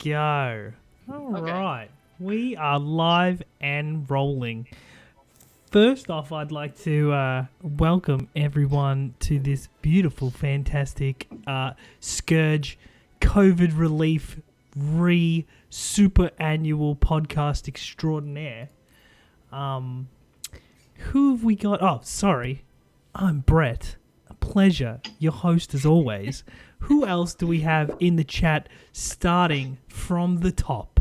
go. All Okay. right. We are live and rolling. First off, I'd like to welcome everyone to this beautiful, fantastic Scourge COVID relief super annual podcast extraordinaire. Who have we got? Oh, sorry. I'm Brett. A pleasure. Your host as always. Who else do we have in the chat starting from the top?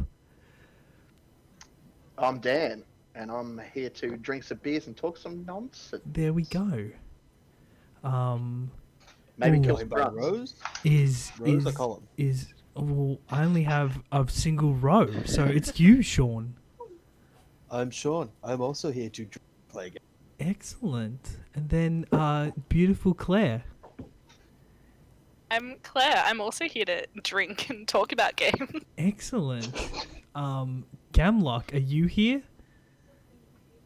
I'm Dan, and I'm here to drink some beers and talk some nonsense. There we go. Maybe Ooh. kill some By grubs. Rose? Is Rose or Colin? well, I only have a single row, so it's you, Sean. I'm Sean. I'm also here to play a game. Excellent. And then beautiful Claire. I'm Claire. I'm also here to drink and talk about games. Excellent. Gamlock, are you here?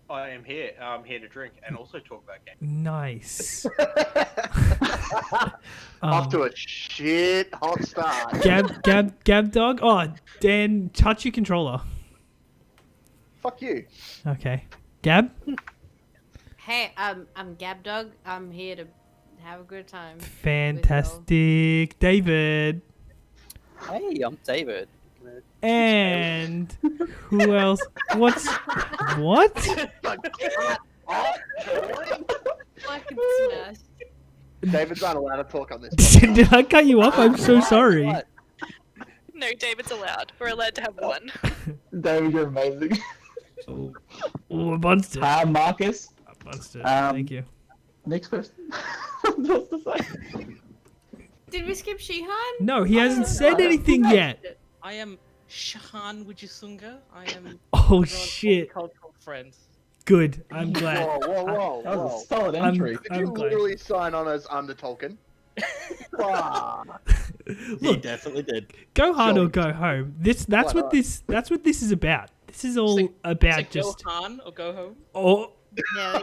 I am here. I'm here to drink and also talk about games. Nice. Off to a shit hot start. Gab dog. Oh, Dan, touch your controller. Fuck you. Okay. Gab? Hey, I'm Gab Dog. I'm here to have a good time. Fantastic. David. Hey, I'm David. And who else? What? Fucking smash. David's not allowed to talk on this. Did I cut you off? I'm so sorry. What? No, David's allowed. We're allowed to have one. David, you're amazing. Oh, I bunched it. Hi, Marcus. I bunched it. Um, Thank you. Next person. What's to say? Did we skip Shihan? No, he hasn't said anything yet. I am Shahan Wijisunga. I am Oh your shit. cultural friend. Good. I'm glad. Whoa. That was a solid I'm- entry. Did you glad. literally sign on as I'm the Tolkien? He Look, definitely did. go hard Sure. or go home. That's Why what not? this is about. This is all So- about So just go Han or go home. oh Yeah,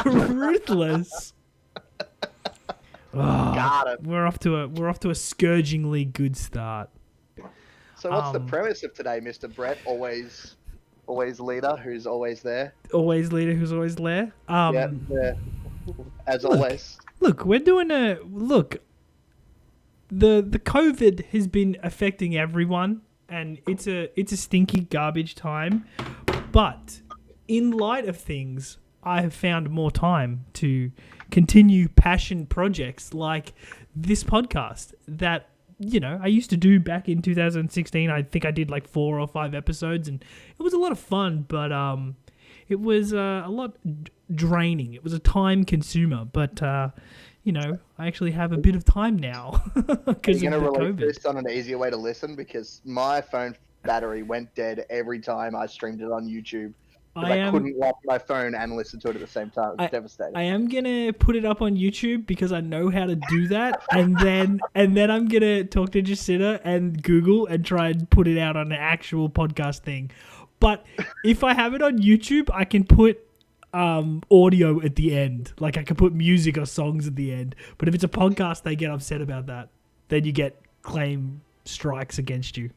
ruthless. Oh, Got it. we're off to a scourgingly good start. So what's the Um, premise of today, Mr. Brett? Always leader, who's always there. Always leader who's always there. Yeah. As always. Look, we're doing a look. The COVID has been affecting everyone, and it's a stinky garbage time. But in light of things, I have found more time to continue passion projects like this podcast that I used to do back in 2016. I think I did like 4 or 5 episodes, and it was a lot of fun, but it was a lot draining. It was a time consumer, but I actually have a bit of time now because You're of the going to release COVID. this on an easier way to listen because my phone battery went dead every time I streamed it on YouTube. I couldn't lock my phone and listen to it at the same time. It was devastating. I am gonna put it up on YouTube because I know how to do that, and then I'm gonna talk to Jacinta and Google and try and put it out on an actual podcast thing. But if I have it on YouTube, I can put audio at the end. Like I can put music or songs at the end. But if it's a podcast, they get upset about that. Then you get claim strikes against you.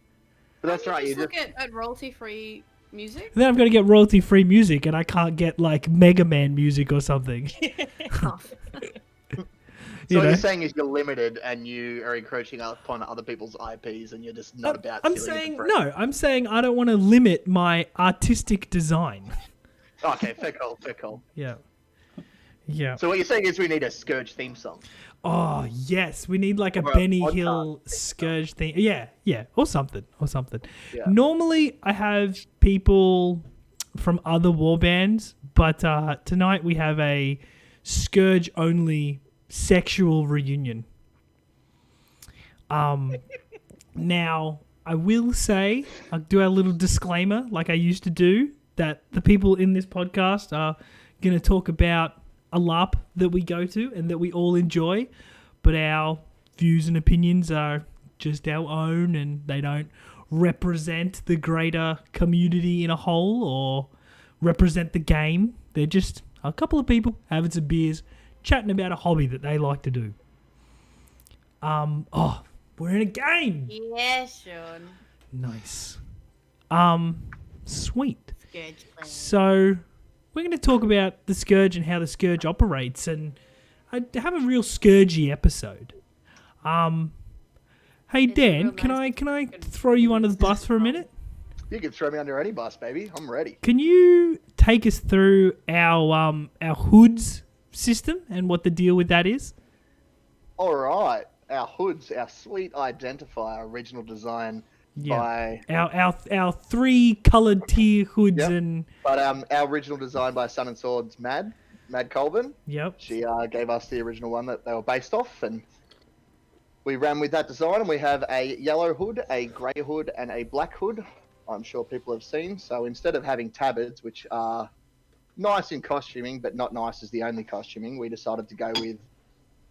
But that's right. You Just just look at royalty-free music. Then I'm gonna get royalty-free music, and I can't get like Mega Man music or something. Oh. So what you're saying is you're limited and you are encroaching upon other people's IPs and you're just not about I'm stealing it saying for free. no. I'm saying I don't want to limit my artistic design. Okay, fair call. Yeah. So what you're saying is we need a Scourge theme song. Oh yes, we need like a Or a Benny podcast Hill Scourge thing. Yeah, or something. Yeah. Normally, I have people from other war bands, but tonight we have a Scourge only sexual reunion. Now I will say, I'll do a little disclaimer, like I used to do, that the people in this podcast are going to talk about a LARP that we go to and that we all enjoy, but our views and opinions are just our own and they don't represent the greater community in a whole or represent the game. They're just a couple of people having some beers, chatting about a hobby that they like to do. We're in a game. Yeah, Sean. Nice. Sweet. Scourge plan. So we're going to talk about the Scourge and how the Scourge operates, and have a real Scourgy episode. Hey It's Dan, real can nice. I throw you under the bus for a minute? You can throw me under any bus, baby. I'm ready. Can you take us through our hoods system and what the deal with that is? All right. Our hoods, our sweet identifier, original design by... Our three coloured tier hoods Yep. and But our original design by Sun and Swords Mad Colvin. yep. She gave us the original one that they were based off, and we ran with that design, and we have a yellow hood, a grey hood, and a black hood. I'm sure people have seen. So instead of having tabards, which are nice in costuming, but not nice as the only costuming, we decided to go with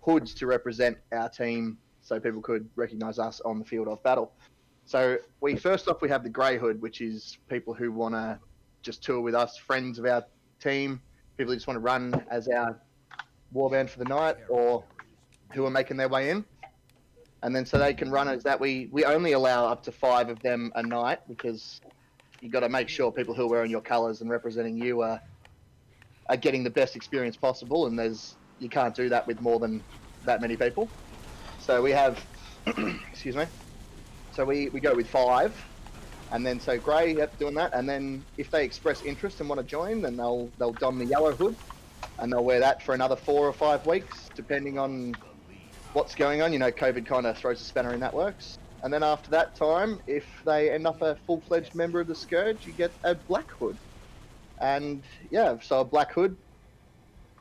hoods to represent our team so people could recognise us on the field of battle. So we have the grey hood, which is people who want to just tour with us, friends of our team, people who just want to run as our warband for the night, or who are making their way in. And then so they can run as that. We only allow up to 5 of them a night, because you got to make sure people who are wearing your colours and representing you are getting the best experience possible. And you can't do that with more than that many people. So we have, excuse me. So we go with 5, and then so grey, yep, doing that. And then if they express interest and want to join, then they'll don the yellow hood, and they'll wear that for another 4 or 5 weeks, depending on what's going on. You know, COVID kind of throws a spanner in that works. And then after that time, if they end up a full-fledged member of the Scourge, you get a black hood. And yeah, so a black hood,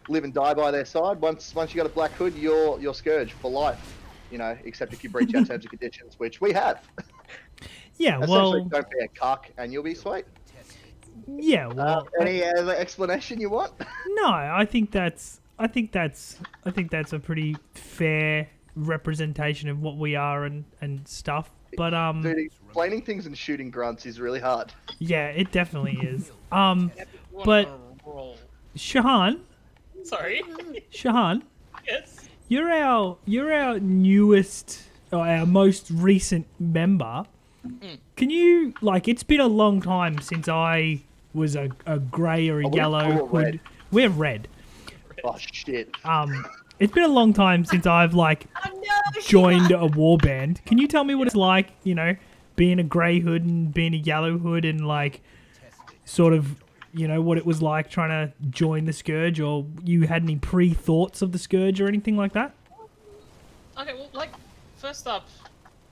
live and die by their side. Once you got a black hood, you're Scourge for life. You know, except if you breach our terms and conditions, which we have. Yeah, Essentially, well, don't be a cuck and you'll be sweet. yeah, well. Any other explanation you want? No, I think that's a pretty fair representation of what we are and stuff. But Dude, explaining things and shooting grunts is really hard. yeah, it definitely is. Everyone But- on a roll. Shahan, Sorry. Yes. you're our newest or our most recent member. Can you, like, it's been a long time since I was a grey or a we yellow all hood. red? We're red. Oh shit. It's been a long time since I've joined a warband. Can you tell me what it's like, you know, being a grey hood and being a yellow hood, and like sort of, you know, what it was like trying to join the Scourge, or you had any pre-thoughts of the Scourge or anything like that? Okay, well, like, first up,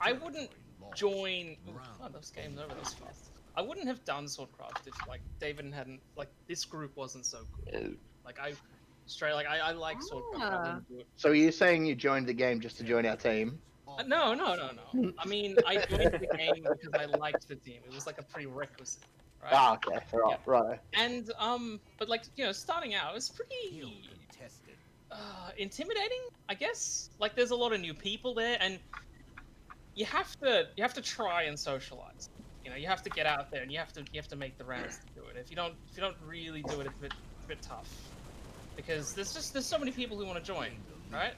I wouldn't join. Oh, those games over this fast. I wouldn't have done Swordcraft if, like, David hadn't, like, this group wasn't so cool. Like, I like Swordcraft. I wouldn't do it. So you're saying you joined the game just to join our team? No. I mean, I joined the game because I liked the team. It was like a prerequisite, right? Ah, okay. Right, Yeah. right. And but like, you know, starting out, it was pretty intimidating, I guess. Like, there's a lot of new people there, and you have to try and socialize. You know, you have to get out there, and you have to make the rounds to do it. If you don't really do it, it's a bit tough, because there's so many people who want to join, right?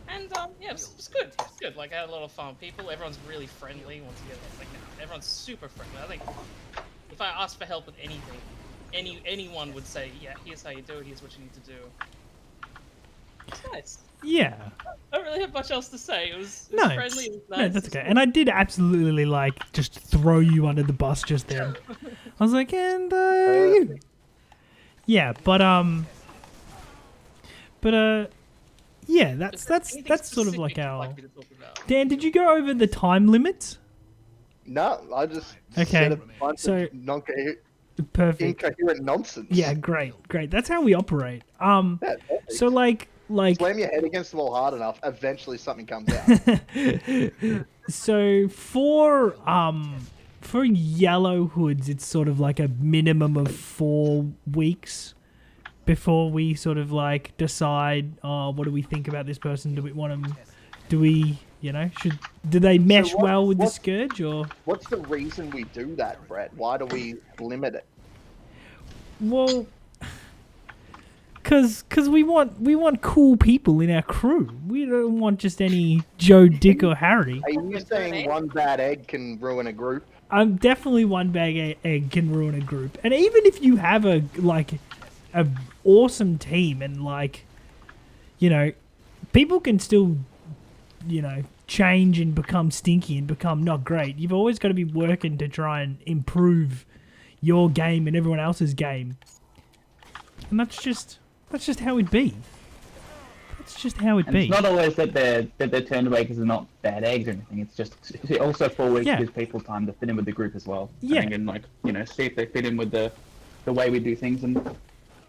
And yeah, it's good. It's good. Like, I had a lot of fun with people. Everyone's really friendly. Once again, like, everyone's super friendly. I think if I asked for help with anything, anyone would say, yeah, here's how you do it. Here's what you need to do. It's nice. Yeah. I don't really have much else to say. It was No, friendly. It was nice. No, that's okay. And I did absolutely, like, just throw you under the bus just then. I was like, and you. Yeah, yeah, that's sort of like our. Dan, did you go over the time limits? No, I just Okay, said a bunch so- of Perfect. incoherent nonsense. Yeah, great. That's how we operate. Yeah, perfect. So like Slam your head against the wall hard enough, eventually something comes out. so for yellow hoods, it's sort of like a minimum of 4 weeks before we sort of like decide, what do we think about this person? Do we want them? Do we, you know, do they mesh well with the Scourge, or? What's the reason we do that, Brett? Why do we limit it? Well, Cause we want cool people in our crew. We don't want just any Joe, Dick, or Harry. Are you saying one bad egg can ruin a group? I'm definitely one bag egg can ruin a group. And even if you have a awesome team and people can still, change and become stinky and become not great. You've always got to be working to try and improve your game and everyone else's game. And that's just how it be. That's just how it And be. it's not always that they're turned away because they're not bad eggs or anything. It's just also 4 weeks gives people time to fit in with the group as well. Yeah. And see if they fit in with the way we do things and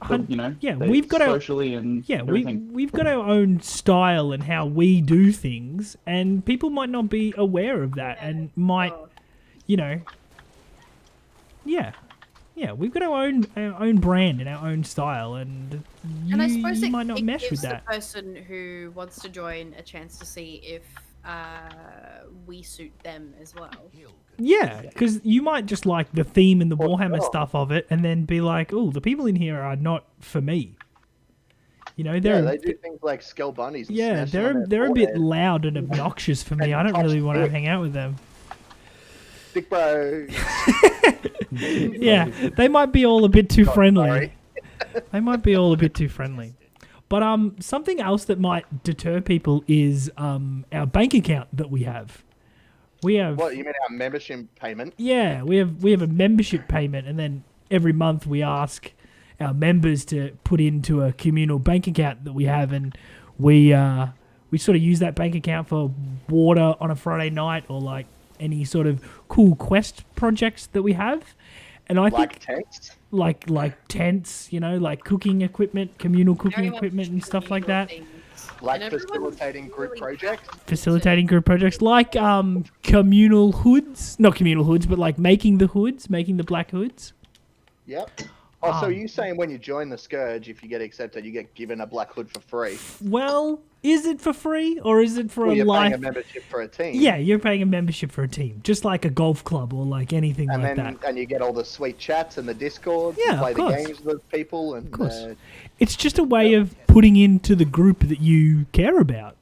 we've got socially and everything. we've got our own style and how we do things, and people might not be aware of that and might, we've got our own brand and our own style, and I suppose you it, might not it mesh gives with the that. person who wants to join a chance to see if we suit them as well. Yeah, because you might just like the theme and the Warhammer stuff of it, and then be like, "Oh, the people in here are not for me." They do things like skull bunnies. And smash them on they're their a bit forehead. loud and obnoxious for me. I don't really want to hang out with them. Dick bro. Yeah, they might be all a bit too friendly. Sorry. They might be all a bit too friendly. But something else that might deter people is our bank account that we have. We have What, you mean our membership payment? Yeah, we have a membership payment, and then every month we ask our members to put into a communal bank account that we have, and we sort of use that bank account for water on a Friday night, or like any sort of cool quest projects that we have. And I think tents? like tents, like cooking equipment, communal cooking equipment and stuff like that. Like facilitating group projects? Facilitating group projects like communal hoods, not communal hoods, but like making the hoods, making the black hoods. Yep. Oh, so you saying when you join the Scourge, if you get accepted, you get given a black hood for free? Well, is it for free or is it for Well, a you're life? paying a membership for a team. Yeah, you're paying a membership for a team, just like a golf club or like anything And like then that. and you get all the sweet chats and the Discord. Yeah, to play of the course. games with people. And, Of course. It's just a way of putting into the group that you care about.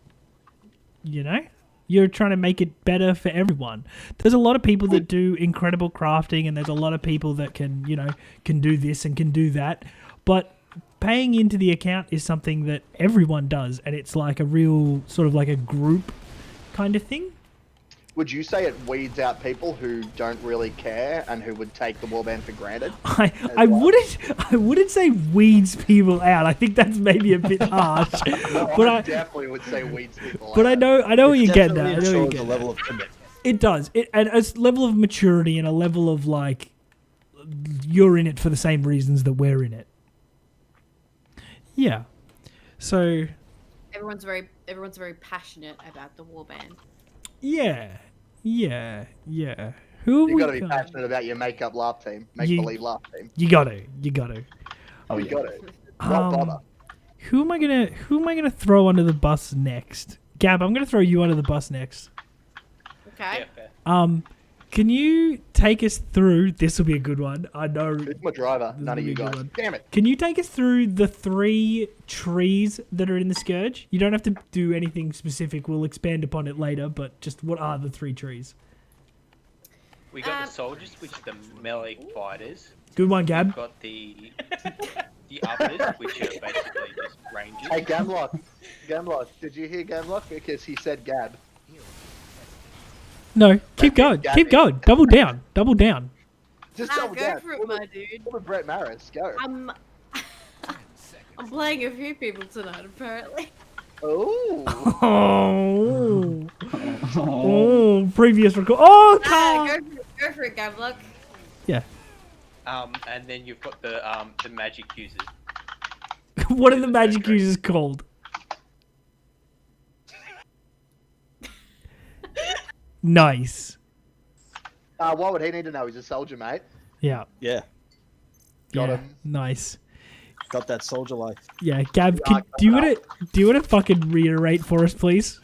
You're trying to make it better for everyone. There's a lot of people that do incredible crafting, and there's a lot of people that can do this and can do that. But paying into the account is something that everyone does, and it's like a real sort of like a group kind of thing. Would you say it weeds out people who don't really care and who would take the warband for granted? I wouldn't say weeds people out. I think that's maybe a bit harsh. But I definitely would say weeds people But out. I know what you're getting at. I know what you're Ensures a getting level at. of commitment. It does. And a level of maturity and a level of like you're in it for the same reasons that we're in it. Yeah. So Everyone's very passionate about the warband. yeah. Who You've we got to be got? passionate about your make-up laugh team, make-believe laugh team. You got to. Oh, you got to. Not bother. Who am I gonna throw under the bus next? Gab, I'm gonna throw you under the bus next. Okay. Yeah, fair. Can you take us through? This will be a good one. I know. Who's my driver? None of be you a good guys. one. Damn it. Can you take us through the 3 trees that are in the Scourge? You don't have to do anything specific. We'll expand upon it later, but just what are the 3 trees? We got the soldiers, which are the melee fighters. Good one, We've Gab. got the others, which are basically just rangers. Hey, Gamlock, did you hear Gamlock? Because he said Gab. No, keep going. Gab Keep is- going. Double down. Just Nah, double go down. for it, my dude. What with Brett Maris? Go. I'm playing a few people tonight, apparently. Oh. Oh, previous record. Oh, Ah, car. go for it, Gavlock. Yeah. And then you've got the magic users. What are the magic users called? Nice. What would he need to know? He's a soldier, mate. Yeah. Yeah, Got Yeah. him. Nice. got that soldier life. Yeah, Gab, do you want to fucking reiterate for us, please?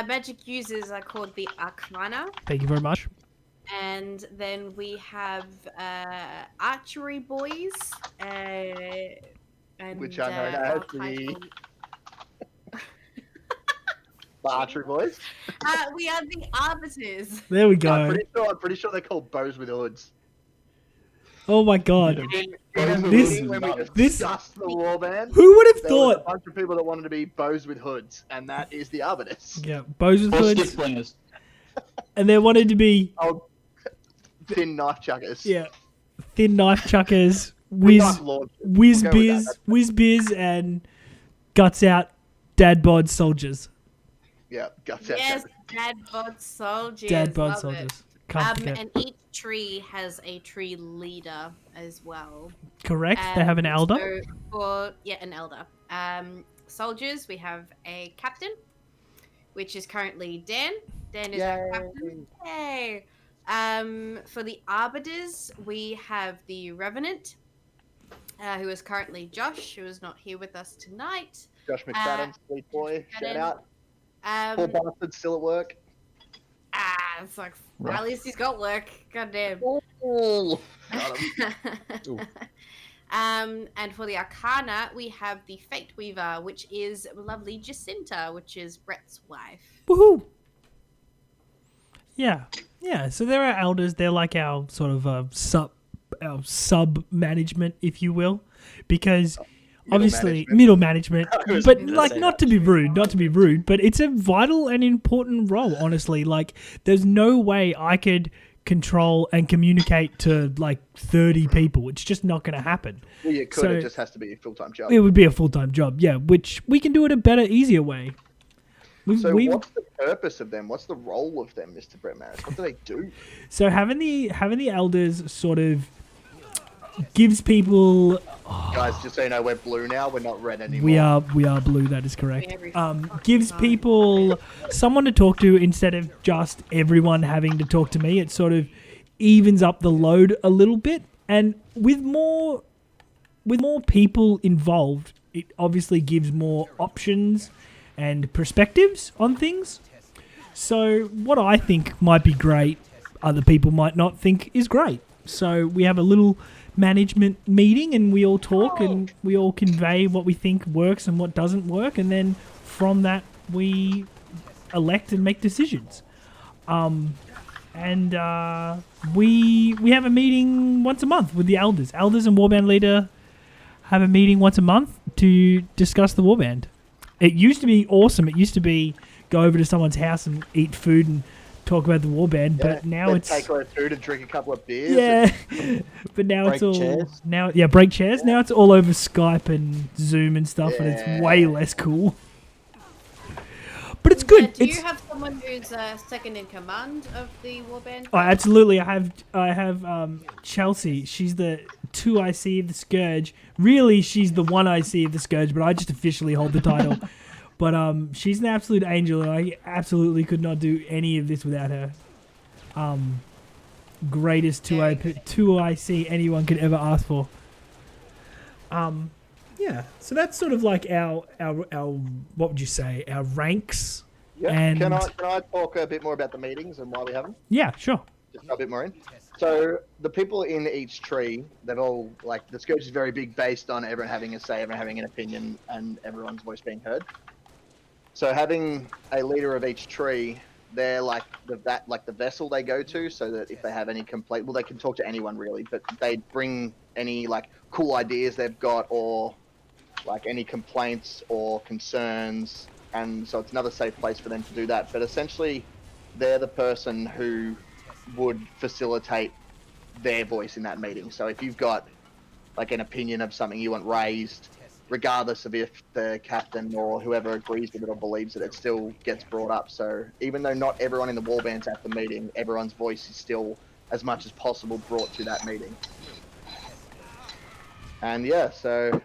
Magic users are called the Arcana, Thank you very much. And then we have archery boys, and Which are known our as the title- archery boys. we are the arbiters. There we go. I'm pretty sure they're called bows with hoods. Oh my god. In a This- meeting when we this- discussed the warband, Who would have there was a thought? bunch of people that wanted to be bows with hoods, and that is the arbiters. Yeah, bows with Or hoods, stick slingers. and they wanted to be Oh, thin knife chuckers. thin knife chuckers, Knife lords. whiz We'll go with that. biz, and guts out dad bod soldiers. Yeah, guts out. Yes, chuckers. dad bod soldiers. Dad bod love it. soldiers. Can't forget. And each tree has a tree leader as well. Correct. They have an elder. An elder. Soldiers, we have a captain, which is currently Dan. Dan is our captain. Yay! For the arbiters, we have the revenant, who is currently Josh, who is not here with us tonight. Josh McFadden, sweet boy. Shout out. Poor Um, bastard, still at work. it's like at least he's got work. Goddamn. Ooh. Got him. And for the Arcana, we have the Fate Weaver, which is lovely Jacinta, which is Brett's wife. Woohoo! Yeah. So they're our elders. They're like our sort of sub management, if you will, because obviously middle management. But like, not to be rude, but it's a vital and important role. Honestly, like, there's no way I could control and communicate to like 30 people. It's just not going to happen. Well, you could. So- It just has to be a full-time job. It would be a full-time job, yeah, which we can do it a better, easier way. So what's the purpose of them? What's the role of them, Mr. Brett Maris? What do they do? So having the elders sort of gives people. Guys, just so you know, we're blue now. We're not red anymore. We are blue. That is correct. Gives people someone to talk to instead of just everyone having to talk to me. It sort of evens up the load a little bit, and with more people involved, it obviously gives more options and perspectives on things. So what I think might be great, other people might not think is great. So we have a little management meeting and we all talk and we all convey what we think works and what doesn't work, and then from that we elect and make decisions. We have a meeting once a month with the elders. Elders and warband leader have a meeting once a month to discuss the warband. It used to be awesome. It used to be go over to someone's house and eat food and talk about the warband, but now it's take her food and drink a couple of beers. yeah. But now Break it's all chairs. break chairs. Now it's all over Skype and Zoom and stuff, and it's way less cool. But it's good. Do It's you have someone who's second in command of the warband? oh, absolutely. I have Chelsea. She's the 2 IC of the Scourge. Really, she's the 1 IC of the Scourge, but I just officially hold the title. But she's an absolute angel, and I absolutely could not do any of this without her. Greatest 2 IC anyone could ever ask for. Yeah. So that's sort of like our what would you say, our ranks. Yeah. And Can I talk a bit more about the meetings and why we have them? yeah, sure. Just go a bit more in. So the people in each tree, they've all, like, the Scourge is very big based on everyone having a say, everyone having an opinion, and everyone's voice being heard. So having a leader of each tree, they're like the vessel they go to, so that if they have any complaint, well, they can talk to anyone really, but they bring any like cool ideas they've got, or like any complaints or concerns, and so it's another safe place for them to do that. But essentially, they're the person who would facilitate their voice in that meeting. So if you've got like an opinion of something you want raised, regardless of if the captain or whoever agrees with it or believes it still gets brought up. So even though not everyone in the warband's at the meeting, everyone's voice is still, as much as possible, brought to that meeting. And yeah, so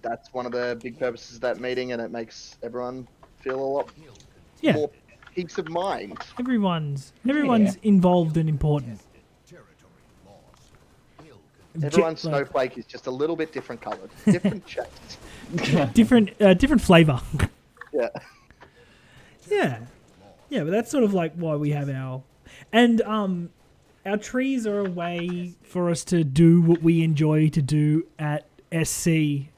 that's one of the big purposes of that meeting, and it makes everyone feel a lot more peace of mind. Everyone's involved and important. Everyone's snowflake is just a little bit different coloured, different shapes. different flavor. Yeah. Yeah, but that's sort of like why we have our, and our trees are a way for us to do what we enjoy to do at SC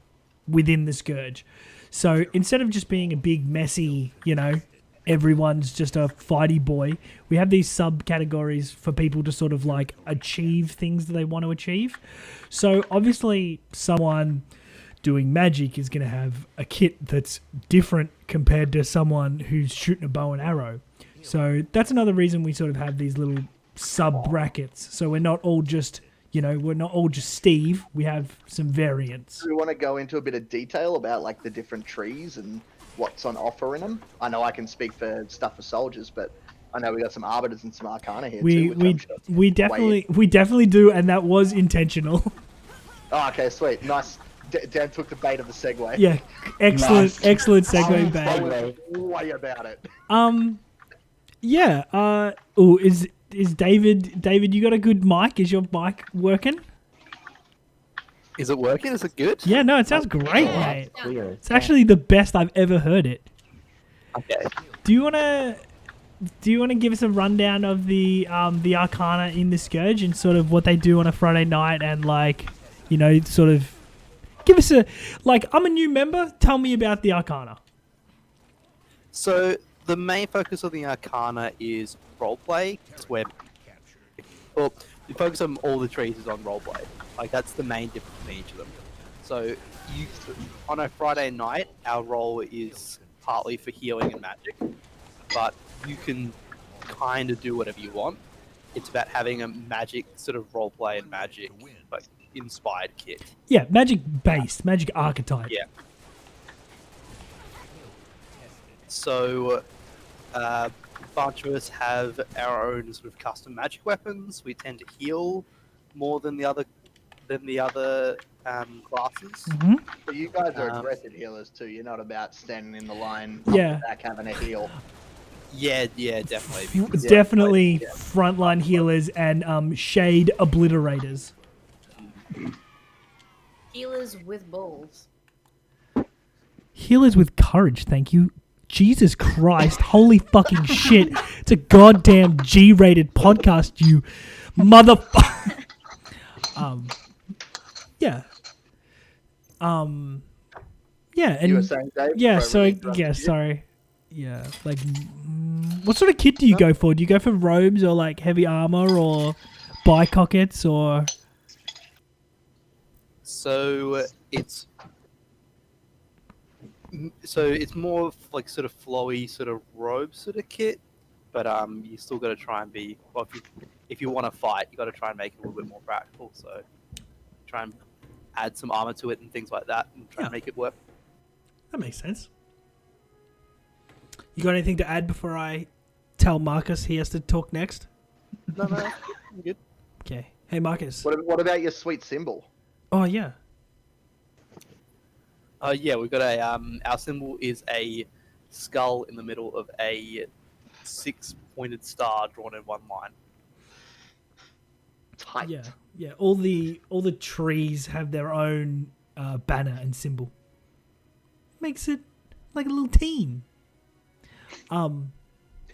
within the Scourge. So instead of just being a big messy, everyone's just a fighty boy, we have these subcategories for people to sort of like achieve things that they want to achieve. So obviously someone doing magic is going to have a kit that's different compared to someone who's shooting a bow and arrow. So that's another reason we sort of have these little sub brackets. So we're not all just, Steve. We have some variants. Do we want to go into a bit of detail about like the different trees and what's on offer in them? I know I can speak for stuff for soldiers, but I know we got some arbiters and some arcana here too. We definitely do, and that was intentional. Oh, okay, sweet, nice. Dan took the bait of the segue. Yeah, excellent segue bait. Way about it. Yeah. Oh, is David? David, you got a good mic? Is your mic working? Is it working? Is it good? Yeah, no, it sounds great, mate. It's actually the best I've ever heard it. Okay. Do you wanna give us a rundown of the Arcana in the Scourge and sort of what they do on a Friday night and sort of give us I'm a new member. Tell me about the Arcana. So the main focus of the Arcana is roleplay. It's where, well, the focus on all the trees is on roleplay. Like that's the main difference between each of them. So on a Friday night, our role is partly for healing and magic, but you can kind of do whatever you want. It's about having a magic sort of roleplay and magic, like inspired kit. Yeah, magic based, magic archetype. Yeah. So, a bunch of us have our own sort of custom magic weapons. We tend to heal more than the other classes. Mm-hmm. But you guys are aggressive healers too. You're not about standing in the line back having a heal. Yeah, definitely. Definitely frontline healers and shade obliterators. Healers with balls. Healers with courage, thank you. Jesus Christ, holy fucking shit. It's a goddamn G-rated podcast, you motherfucker. Yeah. Yeah, and You were saying, Dave? yeah, sorry. Yeah, like, what sort of kit do you go for? Do you go for robes or like heavy armor or bicockets or? So it's more like sort of flowy, sort of robe sort of kit, but you still got to try and be. Well, if you want to fight, you got to try and make it a little bit more practical. So try and add some armor to it and things like that, and try and make it work. That makes sense. You got anything to add before I tell Marcus he has to talk next? No, I'm good. Okay. Hey, Marcus. What about your sweet symbol? Oh, yeah. Yeah, we've got our symbol is a skull in the middle of a 6-pointed star drawn in one line. Tight. Yeah. All the trees have their own banner and symbol. Makes it like a little team. How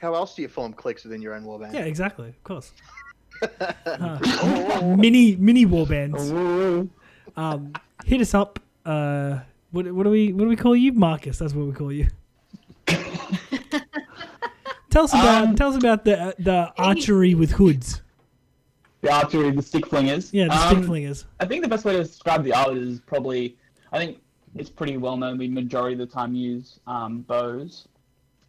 else do you form cliques within your own warband? Yeah, exactly. Of course. Mini warbands. Hit us up. What do we call you, Marcus? That's what we call you. Tell us about the archery with hoods. The archery, the stick flingers. Yeah, the stick flingers. I think the best way to describe the art is probably, I think it's pretty well known. We majority of the time use bows,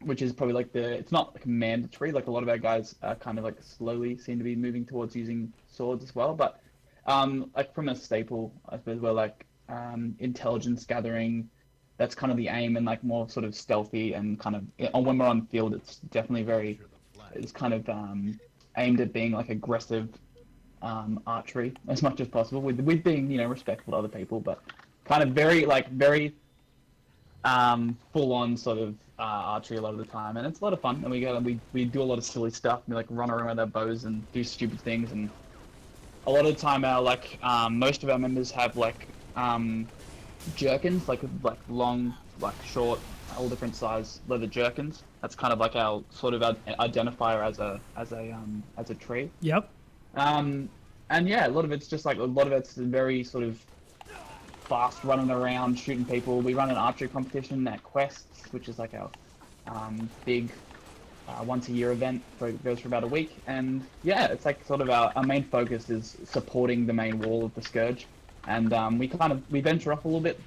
which is probably like it's not like mandatory. Like a lot of our guys kind of like slowly seem to be moving towards using swords as well. But like from a staple, I suppose we're like intelligence gathering. That's kind of the aim, and like more sort of stealthy and kind of when we're on field, it's definitely it's kind of aimed at being like aggressive archery as much as possible with being respectful to other people, but kind of very full on sort of archery a lot of the time, and it's a lot of fun. And we do a lot of silly stuff. We like run around with our bows and do stupid things, and a lot of the time our most of our members have like jerkins, like long, like short, all different size leather jerkins. That's kind of like our sort of identifier as a tree. Yep. And yeah, a lot of it's just like, a lot of it's very sort of fast running around, shooting people. We run an archery competition at Quests, which is like our big once a year event. It goes for about a week. And yeah, it's like sort of our main focus is supporting the main wall of the Scourge. And we venture off a little bit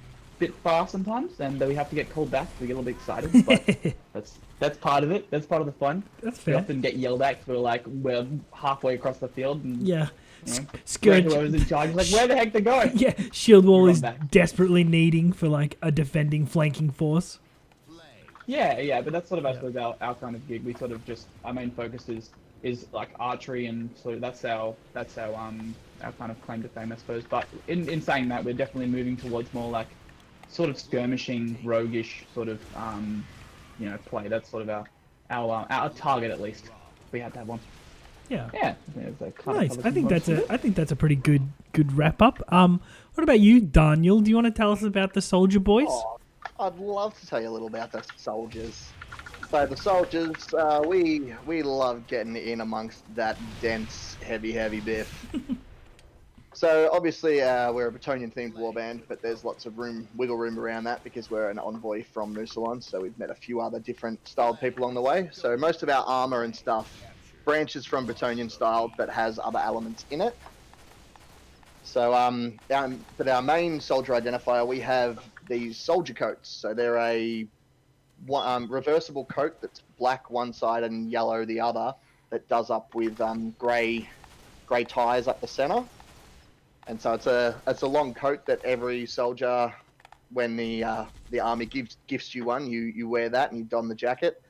far sometimes, and we have to get called back. We get a little bit excited, but that's part of it. That's part of the fun. That's fair. We often get yelled at because we're halfway across the field, and Yeah. you know, Scourge. whoever's in charge is like, where the heck they going? Yeah, shield wall Run is back. desperately needing for like a defending flanking force. Yeah, but that's sort of I suppose our kind of gig. We sort of just, our main focus is like archery, and so that's our kind of claim to fame, I suppose. But in saying that, we're definitely moving towards more like sort of skirmishing, roguish sort of play. That's sort of our target, at least. We had to have one. Yeah. Yeah. Kind Nice. of I think that's a pretty good wrap up. What about you, Daniel? Do you want to tell us about the Soldier Boys? Oh, I'd love to tell you a little about the soldiers. So the soldiers, we love getting in amongst that dense, heavy biff. So obviously we're a Bretonnian themed warband, but there's lots of wiggle room around that because we're an envoy from Mousillon, so we've met a few other different styled people along the way. So most of our armor and stuff branches from Bretonnian style, but has other elements in it. So but our main soldier identifier, we have these soldier coats. So they're a reversible coat that's black one side and yellow the other, that does up with grey ties up the center. And so it's a long coat that every soldier, when the army gifts you one, you wear that and you don the jacket.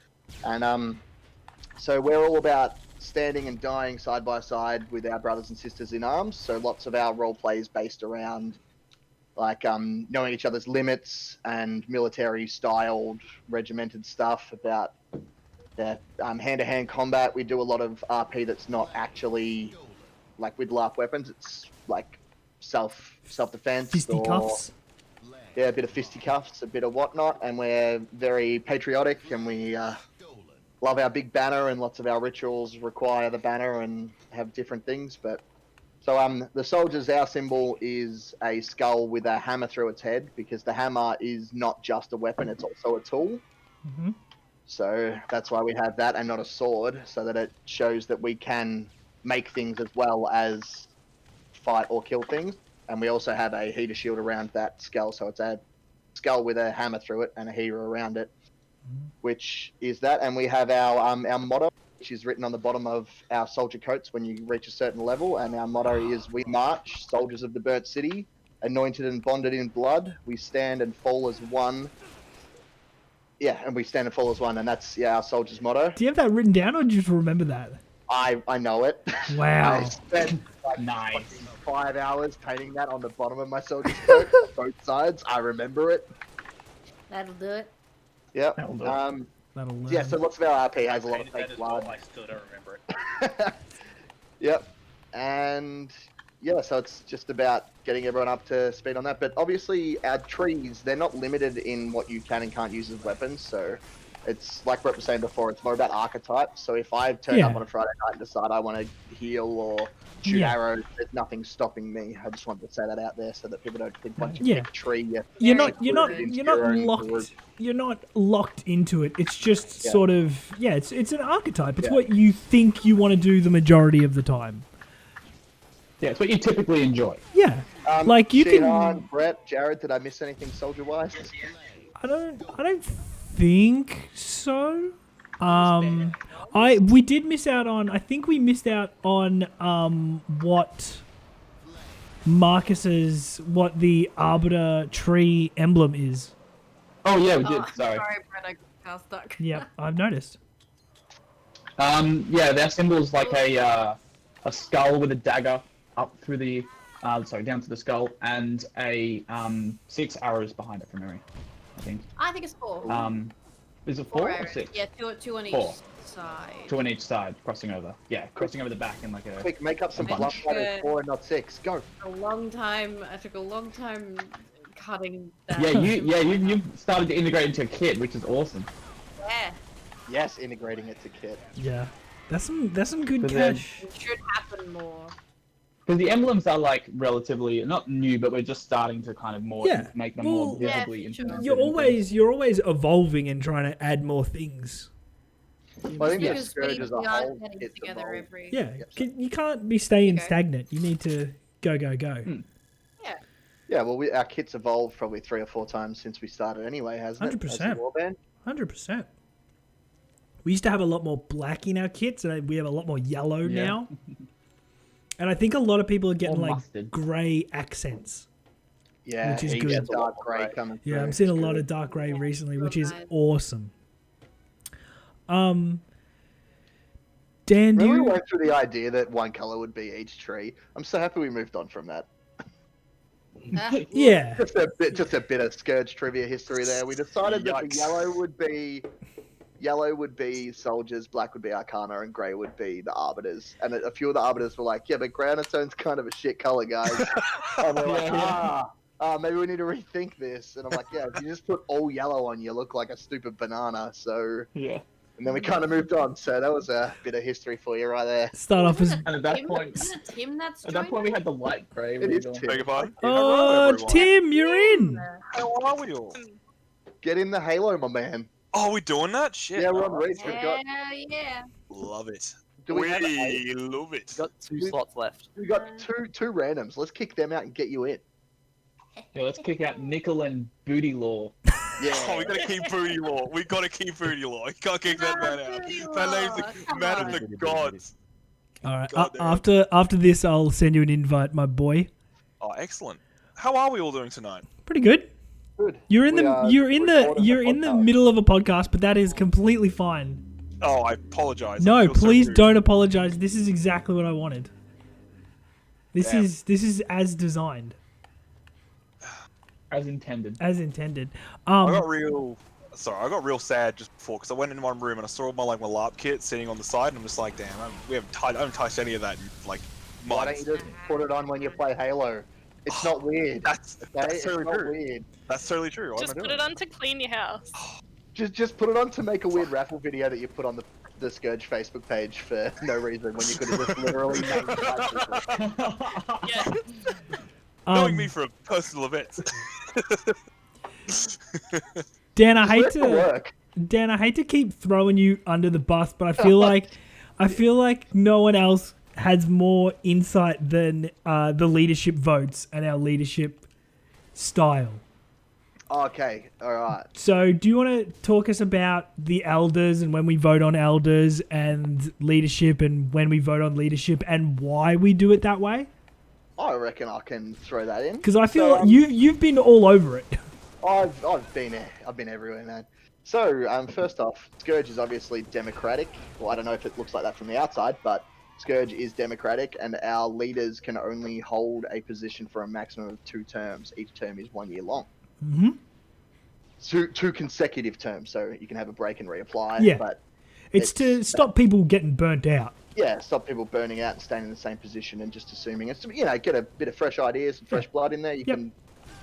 And so we're all about standing and dying side by side with our brothers and sisters in arms. So lots of our role play is based around like knowing each other's limits and military styled regimented stuff about the hand-to-hand combat. We do a lot of RP that's not actually like with LARP weapons. It's like self-defense. Fisticuffs. Yeah, a bit of fisticuffs, a bit of whatnot, and we're very patriotic, and we love our big banner, and lots of our rituals require the banner and have different things. But so the soldiers, our symbol is a skull with a hammer through its head, because the hammer is not just a weapon; it's also a tool. Mm-hmm. So that's why we have that and not a sword, so that it shows that we can make things as well as fight or kill things. And we also have a heater shield around that skull, so it's a skull with a hammer through it and a heater around it, which is that. And we have our motto, which is written on the bottom of our soldier coats when you reach a certain level. And our motto is, "We march, soldiers of the burnt city, anointed and bonded in blood. We stand and fall as one." Yeah, and we stand and fall as one, and that's our soldier's motto. Do you have that written down, or do you just remember that? I know it. Wow. I spent Nice. 5 hours painting that on the bottom of my soldier's coat, both sides. I remember it. That'll do it. Yep. That'll do it. That'll learn. Yeah, so lots of our RP has a lot of Painted that fake as well, blood. I still don't remember it. Yep. And yeah, so it's just about getting everyone up to speed on that. But obviously our trees, they're not limited in what you can and can't use as weapons. So it's like Brett was saying before, it's more about archetypes. So if I turn up on a Friday night and decide I want to heal or shoot arrows, there's nothing stopping me. I just wanted to say that out there so that people don't think once you pick a tree, You're Very not locked into it. It's just Yeah. sort of it's an archetype. It's what you think you want to do the majority of the time. Yeah, it's what you typically enjoy. Yeah. Like you Shihan, can Brett, Jared, did I miss anything soldier wise? I don't think so. We did miss out on. I think we missed out on what the Arbiter tree emblem is. Oh yeah, we did. Oh, Sorry. Brett, I got stuck. Yeah, I've noticed. Yeah, their symbol is like a skull with a dagger up through the down to the skull, and a 6 arrows behind it from memory, I think. I think it's 4. Is it 4 or arrows. 6? Yeah, two on each 4. side. 2 on each side, crossing over. Yeah, crossing over the back in like a. Quick, make up some Bunch. bluff letters, 4 and not 6. Go. I took a long time cutting that. Yeah, you've started to integrate into a kit, which is awesome. Yeah. Yes, integrating it to kit. Yeah. That's some good But then- cash. It should happen more. Because the emblems are like relatively not new, but we're just starting to kind of more Yeah. make them Well, more visibly yeah, for sure. implemented. You're always evolving and trying to add more things. Well, I think that Because Scourge we as a are whole getting hits together evolve. every. Yeah, Yep. you can't be staying Okay. stagnant. You need to go. Yeah, well, our kit's evolved probably 3 or 4 times since we started anyway, hasn't it? 100%. As a warband? 100%. We used to have a lot more black in our kits, and we have a lot more yellow Yeah. now. And I think a lot of people are getting More like mustard. grey accents. Yeah, Which is heaps good. of dark grey coming through. Yeah, I'm seeing a It's lot good. of dark grey recently, which real is nice. awesome. Dan, do Remember we you? went through the idea that one colour would be each tree? I'm so happy we moved on from that. Yeah. Just a bit of Scourge trivia history there. We decided that the Yikes. yellow would be soldiers, black would be arcana, and grey would be the arbiters. And a few of the arbiters were like, "Yeah, but Groundstone's kind of a shit color, guys." And they're like, maybe we need to rethink this." And I'm like, "Yeah, if you just put all yellow on, you look like a stupid banana." So, Yeah. and then we kind of moved on. So that was a bit of history for you right there. Start off as. And at that Tim, point, is it Tim that's at that point, we had the light grey. It is regal. Tim. Beg your pardon? Oh, everyone. Tim, you're in. How are we all? Get in the Halo, my man. Oh, we doing that? Shit. Yeah, we're on Reach. We've got. Hell yeah. Love it. Do we have We love it. We've got 2 slots left. We got two randoms. Let's kick them out and get you in. Yeah, let's kick out Nickel and Booty Law. Yeah. Oh, we gotta keep Booty Law. We gotta keep Booty Law. You can't kick that man out. That name's the man of the gods. All right. God damn. After this, I'll send you an invite, my boy. Oh, excellent. How are we all doing tonight? Pretty good. Good. You're in We the are you're in the recording you're in the podcast. middle of a podcast, but that is completely fine. Oh, I apologize. No, I feel so please rude. don't apologize. This is exactly what I wanted. This Damn. is as designed, As intended. as intended. I got real sad just before because I went into one room and I saw my LARP kit sitting on the side and I'm just like, damn, I haven't touched any of that in like Why don't months. you just put it on when you play Halo? It's not weird. That's It's totally not true. weird. That's totally true. What Just am I put doing? it on to clean your house. Just put it on to make a weird raffle video that you put on the Scourge Facebook page for no reason when you could have just literally made it. Yeah. Knowing me for a personal event. Dan, I hate Work for to work. Dan, I hate to keep throwing you under the bus, but I feel like no one else has more insight than the leadership votes and our leadership style. Okay, all right. So, do you want to talk us about the elders and when we vote on elders and leadership and when we vote on leadership and why we do it that way? I reckon I can throw that in. Because I feel So, like you've been all over it. I've been everywhere, man. So, first off, Scourge is obviously democratic. Well, I don't know if it looks like that from the outside, but Scourge is democratic, and our leaders can only hold a position for a maximum of 2 terms. Each term is 1 year long. Mm-hmm. Two consecutive terms, so you can have a break and reapply. Yeah. But It's to stop people getting burnt out. yeah, stop people burning out and staying in the same position and just assuming it's, get a bit of fresh ideas and fresh blood in there. You Yep. can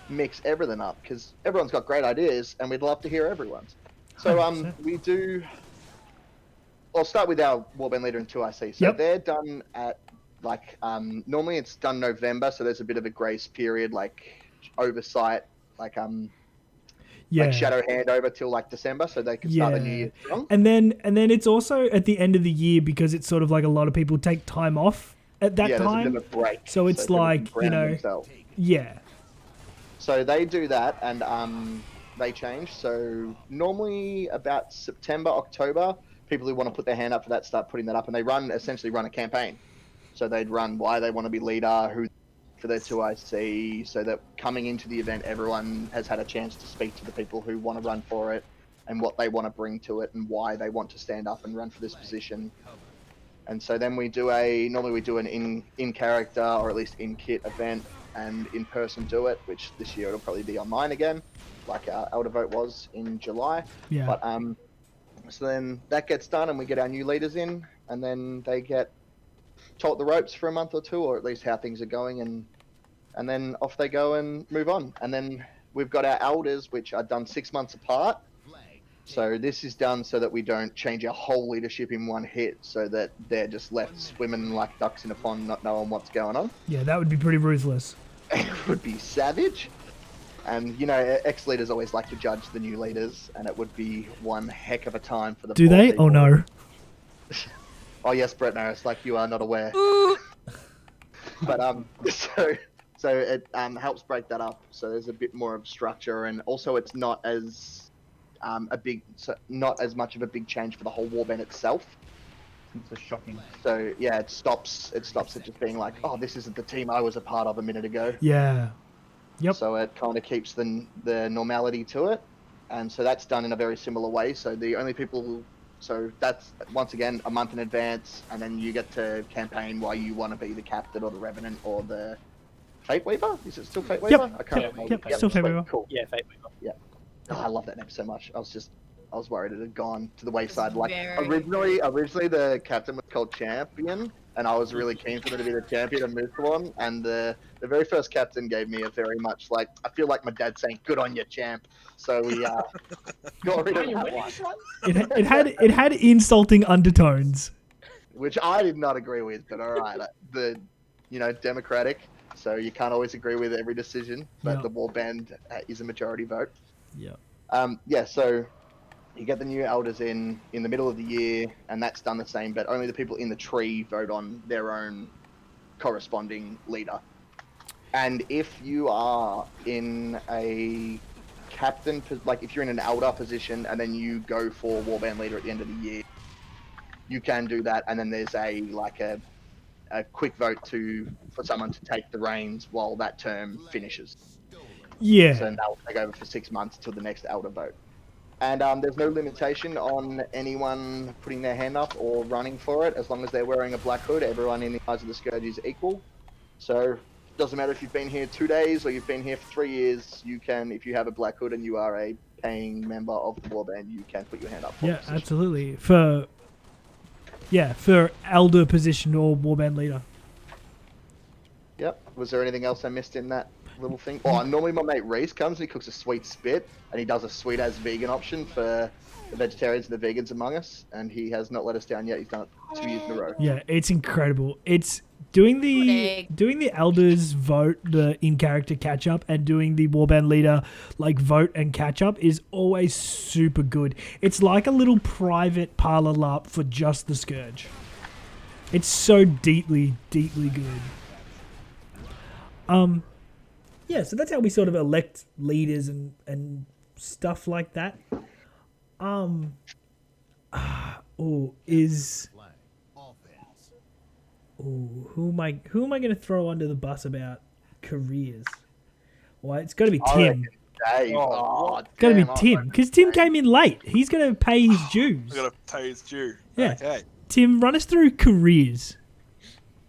mix everything up because everyone's got great ideas and we'd love to hear everyone's. So 100%. we do. I'll start with our warband leader in 2IC. So Yep. they're done at normally it's done November, so there's a bit of a grace period, like oversight, like shadow handover till like December, so they can start the new Yeah. year strong. And then it's also at the end of the year because it's sort of like a lot of people take time off at that yeah, time. there's a bit of a break. So it's people can like, ground you know, themselves. Yeah. So they do that, and they change. So normally about September, October, people who want to put their hand up for that start putting that up, and they essentially run a campaign. So they'd run why they want to be leader, who for their 2IC, so that coming into the event, everyone has had a chance to speak to the people who want to run for it, and what they want to bring to it, and why they want to stand up and run for this position. And so then normally we do an in character or at least in kit event and in person do it, which this year it'll probably be online again, like our Elder Vote was in July. Yeah. But so then that gets done and we get our new leaders in, and then they get taught the ropes for a month or 2, or at least how things are going, and then off they go and move on. And then we've got our elders, which are done 6 months apart. So this is done so that we don't change our whole leadership in one hit, so that they're just left swimming like ducks in a pond, not knowing what's going on. Yeah, that would be pretty ruthless. It would be savage. And, you know, ex-leaders always like to judge the new leaders, and it would be one heck of a time for the Do poor they? people. Oh no. Oh yes, Brett Norris, like you are not aware. But so it helps break that up. So there's a bit more of structure, and also it's not as not as much of a big change for the whole warband itself. It's a shocking. So yeah, it stops it just being like, oh, this isn't the team I was a part of a minute ago. Yeah. Yep. So it kind of keeps the normality to it, and so that's done in a very similar way. So the only people so that's once again a month in advance, and then you get to campaign why you want to be the captain or the revenant or the Fate Weaver. Is it still Fate Weaver? Yep. I can't Yep. remember. Yep. Still Fate sweet, Weaver. Cool. Yeah, Fate Weaver. Yeah. Oh, I love that name so much. I was worried it had gone to the wayside. Like very originally the captain was called Champion, and I was really keen for them to be the champion of Mousillon. And the very first captain gave me a very much like, I feel like my dad saying, "Good on you, champ." So we got rid of that one, It had insulting undertones. which I did not agree with. But all right, democratic. So you can't always agree with every decision, but Yeah. the warband is a majority vote. Yeah. So you get the new elders in the middle of the year, and that's done the same, but only the people in the tree vote on their own corresponding leader. And if you are in a captain, like if you're in an elder position and then you go for warband leader at the end of the year, you can do that, and then there's a quick vote for someone to take the reins while that term finishes. Yeah. So they'll take over for 6 months till the next elder vote. And there's no limitation on anyone putting their hand up or running for it, as long as they're wearing a black hood. Everyone in the eyes of the Scourge is equal. So it doesn't matter if you've been here 2 days or you've been here for 3 years. You can, if you have a black hood and you are a paying member of the warband, you can put your hand up. For Yeah, the position. absolutely. For elder position or warband leader. Yep. Was there anything else I missed in that little thing? Oh, normally my mate Reese comes and he cooks a sweet spit, and he does a sweet as vegan option for the vegetarians and the vegans among us, and he has not let us down yet. He's done it 2 years in a row. Yeah, it's incredible. It's doing the elders vote, the in character catch up, and doing the warband leader like vote and catch up is always super good. It's like a little private parlor LARP for just the Scourge. It's so deeply, deeply good. Yeah, so that's how we sort of elect leaders and stuff like that. Who am I going to throw under the bus about careers? Well, it's got to be I Tim. reckon Dave. Oh, Got to be damn, I Tim reckon because Tim Dave. came in late. He's going to pay his dues. I gotta pay his due. Yeah. Okay. Tim, run us through careers.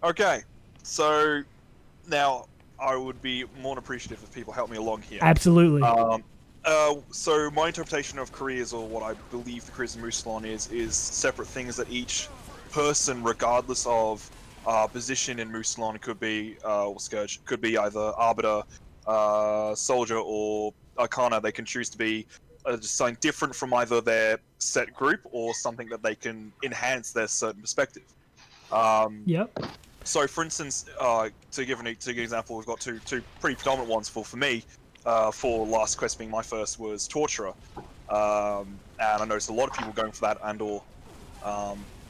Okay. So now I would be more than appreciative if people help me along here. Absolutely. So my interpretation of careers, or what I believe the careers in Mousillon is separate things that each person, regardless of position in Mousillon, could be or Scourge, could be either Arbiter, Soldier, or Arcana. They can choose to be just something different from either their set group or something that they can enhance their certain perspective. Yep. So, for instance, to give an example, we've got two pretty predominant ones for me. For last quest being my first was Torturer, and I noticed a lot of people going for that, and/or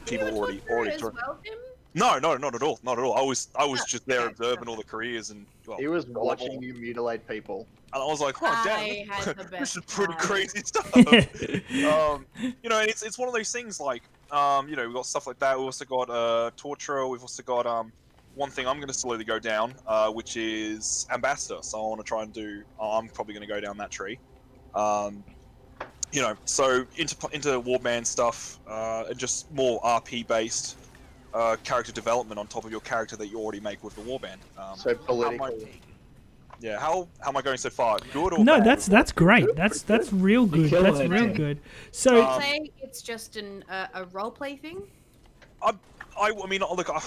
people already as well, Tim? No, not at all, not at all. I was just there observing all the careers, and well, He was watching you mutilate people. and I was like, oh I damn, had the this best is pretty time. crazy stuff. And it's one of those things like we've got stuff like that. We've also got Torturer. We've also got one thing I'm going to slowly go down, which is Ambassador. So I want to try and do. I'm probably going to go down that tree. So into warband stuff, and just more RP based character development on top of your character that you already make with the warband. So political. How am I going so far? Good or No, bad? that's great. That's real good. killing That's it, real Tim. good. So I'd say it's just a roleplay thing. I mean, look, I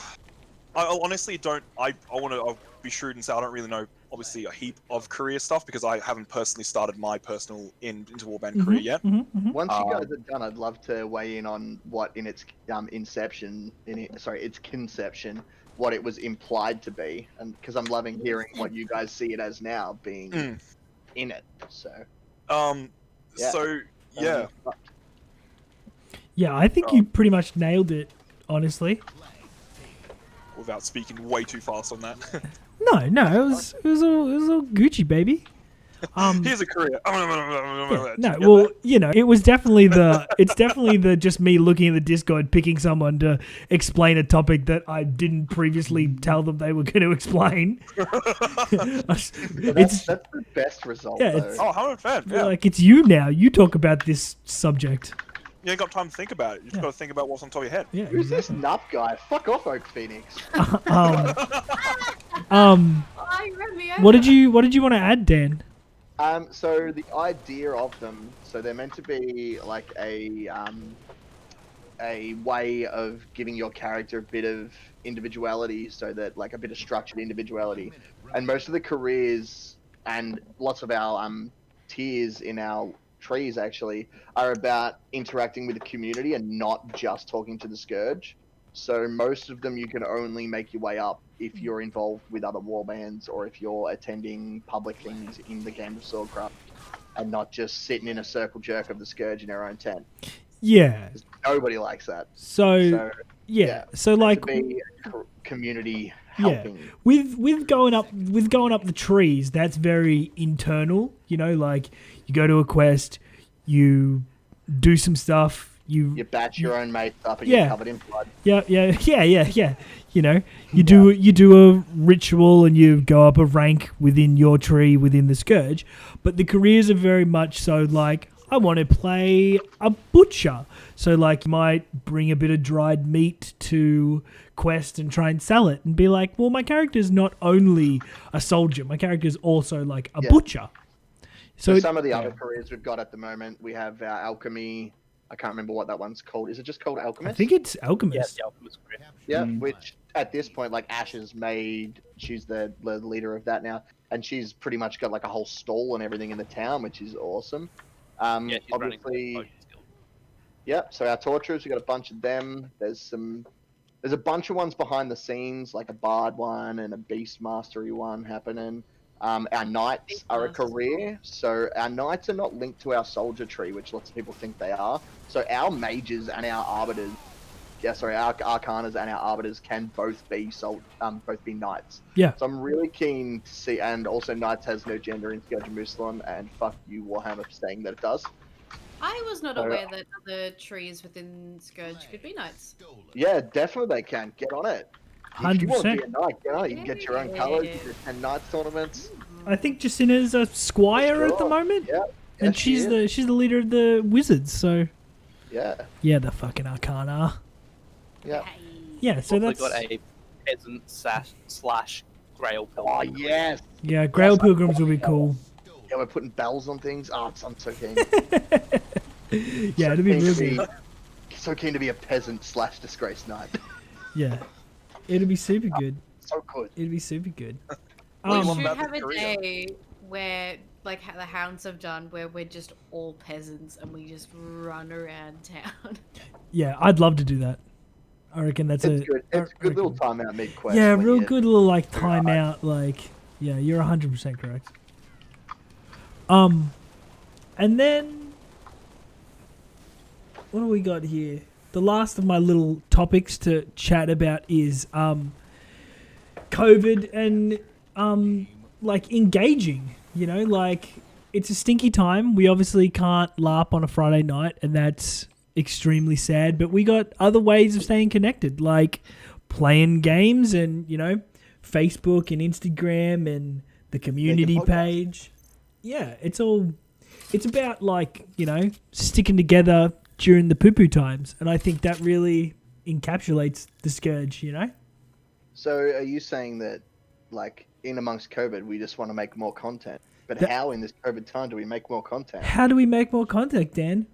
honestly don't. I'll be shrewd and say I don't really know obviously a heap of career stuff because I haven't personally started my personal into Warband career yet. Once you guys are done, I'd love to weigh in on what in its its conception, what it was implied to be, and because I'm loving hearing what you guys see it as now being in it. So. Yeah. So yeah. Yeah, I think you pretty much nailed it, honestly. Without speaking way too fast on that. No, it was all Gucci, baby. Here's a career. No, well, you know, it's definitely the just me looking at the Discord, picking someone to explain a topic that I didn't previously tell them they were going to explain. That's the best result. Yeah, though. Oh, 100%. Yeah. Like, it's you now. You talk about this subject. You ain't got time to think about it. You just got to think about what's on top of your head. Yeah, Who's this nup guy? Fuck off, Oak Phoenix. What did you want to add, Dan? So the idea of them, so they're meant to be like a way of giving your character a bit of individuality, so that like a bit of structured individuality. And most of the careers and lots of our tiers in our trees actually are about interacting with the community and not just talking to the Scourge. So most of them you can only make your way up if you're involved with other warbands or if you're attending public things in the game of Swordcraft and not just sitting in a circle jerk of the Scourge in our own tent. Yeah. Nobody likes that. So yeah. So like to be community helping. Yeah. With going up the trees, that's very internal, you know, like you go to a quest, you do some stuff, you batch your own mates up and you're covered in blood. Yeah. You know, you do a ritual and you go up a rank within your tree within the Scourge, but the careers are very much so like I want to play a butcher. So like you might bring a bit of dried meat to quest and try and sell it and be like, well, my character's not only a soldier, my character's also like a butcher. So some of the other careers we've got at the moment, we have alchemy. I can't remember what that one's called. Is it just called alchemist? I think it's alchemist. Yeah, the alchemist career. Yeah, which at this point, like Ash has made, she's the leader of that now, and she's pretty much got like a whole stall and everything in the town, which is awesome. She's obviously. Yeah, so our torturers, we got a bunch of them. There's a bunch of ones behind the scenes, like a bard one and a beast mastery one happening. Our knights are a career, so our knights are not linked to our soldier tree, which lots of people think they are. So our mages and our arbiters, our arcanas and our arbiters can both be knights. Yeah. So I'm really keen to see, and also knights has no gender in Scourge of Mousillon, and fuck you Warhammer for saying that it does. I was not aware that other trees within Scourge could be knights. Yeah, definitely they can. Get on it. 100%. If you want to be a knight, get on it. You can get your own colours, you can attend knights tournaments. I think Jacina's a squire at the moment. Yeah. And she's the leader of the wizards, so yeah. Yeah, the fucking arcana. Yeah. Yeah, so that's got a peasant slash Grail Pilgrim. Oh yes. Yeah, Grail Pilgrims will be cool. Yeah, we're putting bells on things. Oh, I'm so keen. Yeah, it'll be really so keen to be a peasant slash disgraced knight. Yeah. It'll be super good. So good. It'll be super good. We should have a day where, like the Hounds have done, where we're just all peasants and we just run around town. Yeah, I'd love to do that. I reckon that's good. It's a good little timeout mid-quest. Yeah, real good little like timeout. Like, yeah, you're 100% correct. And then what do we got here? The last of my little topics to chat about is COVID and like engaging, you know, like it's a stinky time. We obviously can't LARP on a Friday night, and that's extremely sad, but we got other ways of staying connected, like playing games and, you know, Facebook and Instagram and the community page. Yeah, it's about like, you know, sticking together during the poo-poo times, and I think that really encapsulates the Scourge, you know? So are you saying that, like, in amongst COVID, we just want to make more content? But how in this COVID time do we make more content? How do we make more content, Dan?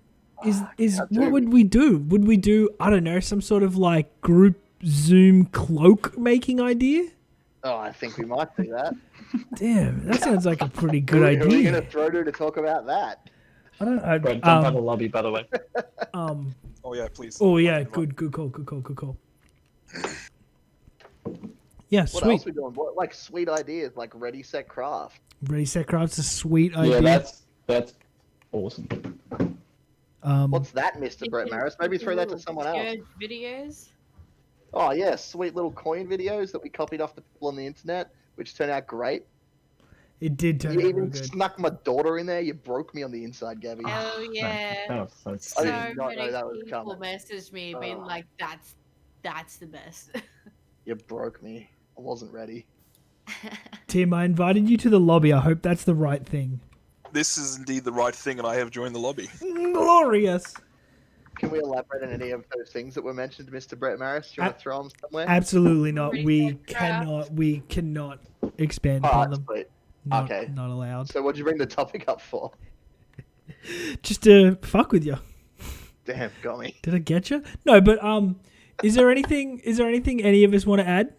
What would we do? Would we do, I don't know, some sort of like group Zoom cloak making idea? Oh, I think we might do that. Damn, that sounds like a pretty good Who are we idea. going to throw to talk about that? I don't. I, Great, jump out of the lobby, by the way. Oh yeah, please. Oh yeah, good call. Yeah, What sweet. else we doing? What, like sweet ideas, like Ready Set Craft. Ready Set Craft's a sweet idea. Yeah, that's awesome. What's that, Mr. Brett Maris? Maybe throw that to someone else. Scourge videos. Oh yeah, sweet little coin videos that we copied off the people on the internet, which turned out great. It did turn You out real even good. snuck my daughter in there. You broke me on the inside, Gabby. Oh yeah. That was so So I did not many know that was people coming. messaged me being Oh. like, "That's the best." You broke me. I wasn't ready. Tim, I invited you to the lobby. I hope that's the right thing. This is indeed the right thing, and I have joined the lobby. Glorious. Can we elaborate on any of those things that were mentioned, Mr. Brett Maris? Do you want to throw them somewhere? Absolutely not. Ready, We set, craft. cannot expand All upon right, them. sweet. Not, Okay. Not allowed. So what'd you bring the topic up for? Just to fuck with you. Damn, got me. Did I get you? No, but is there anything any of us want to add?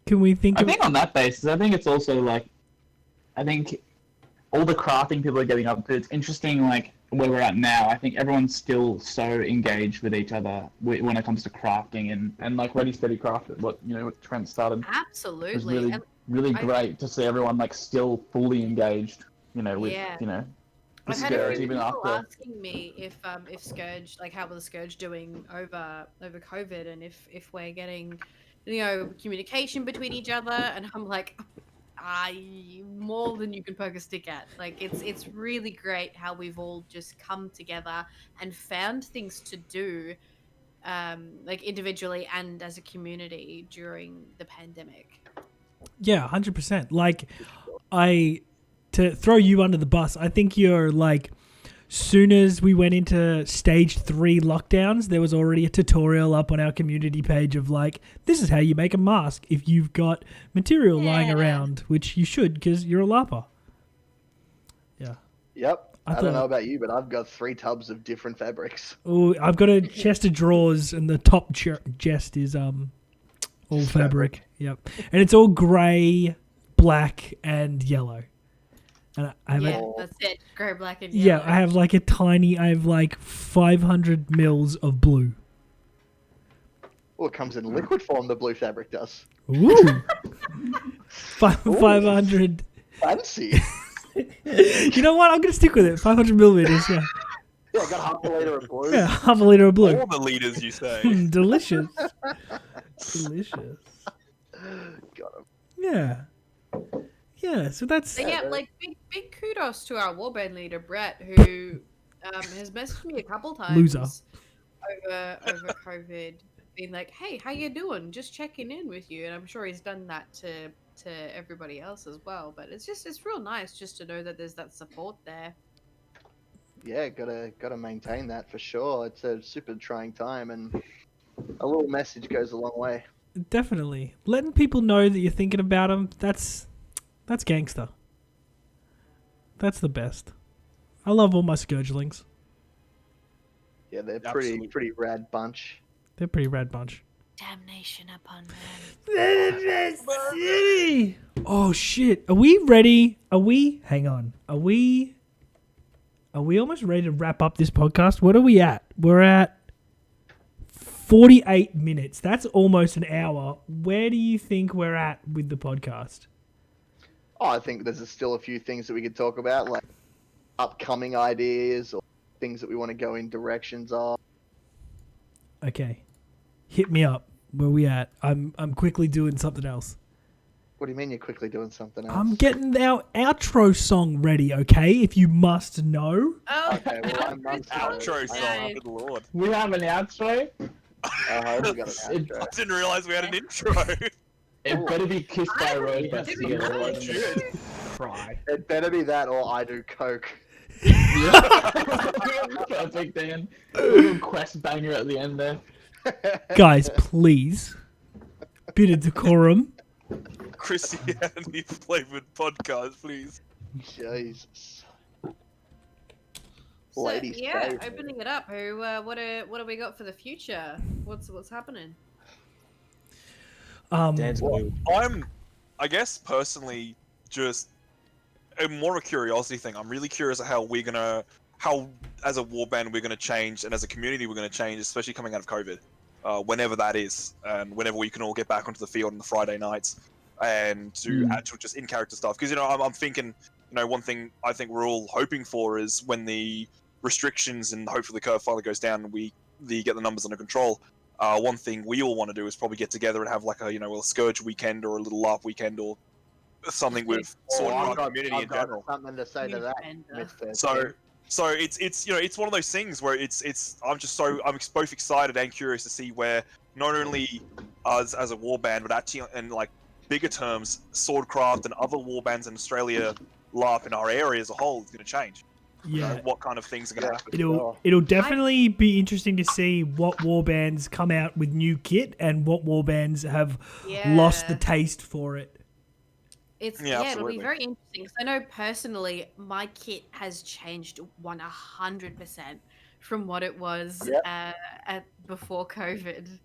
Can we think I of think on that basis, I think it's also like, I think all the crafting people are getting up to. It's interesting, like where we're at now. I think everyone's still so engaged with each other when it comes to crafting and like Ready Steady Craft. What Trent started. It was Absolutely. really And really I- great to see everyone like still fully engaged. With Yeah. the I've had a Scourge few even people after. asking me if Scourge, like how was Scourge doing over COVID, and if we're getting, communication between each other, and I'm like, more than you can poke a stick at. Like it's really great how we've all just come together and found things to do, like individually and as a community during the pandemic. Yeah, 100%. Like, to throw you under the bus, I think you're like, soon as we went into stage 3 lockdowns, there was already a tutorial up on our community page of like, this is how you make a mask if you've got material lying Yeah. around, which you should because you're a LARPer. Yeah. Yep. I I don't know thought- about you, but I've got 3 tubs of different fabrics. Oh, I've got a chest of drawers, and the top chest is all fabric. Yep, and it's all grey, black, and yellow. And I have Yeah, Oh. that's it. Grey, black, and yeah, yellow. I have like 500 mils of blue. Well, it comes in liquid form, the blue fabric does. Ooh, 500. Fancy. You know what? I'm gonna stick with it. 500 milliliters. Yeah, Yeah, I got half a litre of blue. yeah, half a liter of blue. All the leaders, you say. Delicious. Delicious. Got him. Yeah. Yeah. So that's But yeah, like big kudos to our warband leader Brett, who has messaged me a couple times Loser. over COVID, being like, "Hey, how you doing? Just checking in with you." And I'm sure he's done that to everybody else as well. But it's real nice just to know that there's that support there. Yeah, gotta maintain that for sure. It's a super trying time, and a little message goes a long way. definitely letting people know that you're thinking about them. That's gangster. That's the best. I love all my Scourgelings. Yeah, they're Absolutely. pretty rad bunch. They're a pretty rad bunch. Damnation upon man. Oh shit! Are we ready? Hang on. Are we almost ready to wrap up this podcast? What are we at? We're at 48 minutes. That's almost an hour. Where do you think we're at with the podcast? Oh, I think there's still a few things that we could talk about, like upcoming ideas or things that we want to go in directions of. Okay. Hit me up. Where we at? I'm quickly doing something else. What do you mean you're quickly doing something else? I'm getting our outro song ready, okay? If you must know. Oh, Okay, well, I must Outro song, Nice. good lord. We have an outro. I hope we got an It- outro. I didn't realise we had an intro. It better be Kissed by a Rose by Did Sia, we otherwise not? I'm gonna cry. It better be that or I do coke. Perfect, Dan. Little quest banger at the end there. Guys, please. Bit of decorum. Christianity flavoured podcast, please. Jesus. So, Ladies yeah, favorite. opening it up. What do we got for the future? What's happening? Dan's blue. I guess personally, just more of a curiosity thing. I'm really curious at how as a warband we're gonna change, and as a community we're gonna change, especially coming out of COVID, whenever that is, and whenever we can all get back onto the field on the Friday nights and do actual just in character stuff. Because I'm thinking, one thing I think we're all hoping for is when the restrictions and hopefully the curve finally goes down and we get the numbers under control. One thing we all want to do is probably get together and have like a Scourge weekend or a little LARP weekend or something with sort of our community in general. Something to say to that, Mr. So it's one of those things where I'm both excited and curious to see where not only us as a warband, but actually in like bigger terms, Swordcraft and other warbands in Australia, LARP in our area as a whole is going to change. Yeah. What kind of things are going to happen? It'll definitely be interesting to see what warbands come out with new kit and what warbands have lost the taste for it. It'll be very interesting. 'Cause I know personally, my kit has changed 100% from what it was before COVID.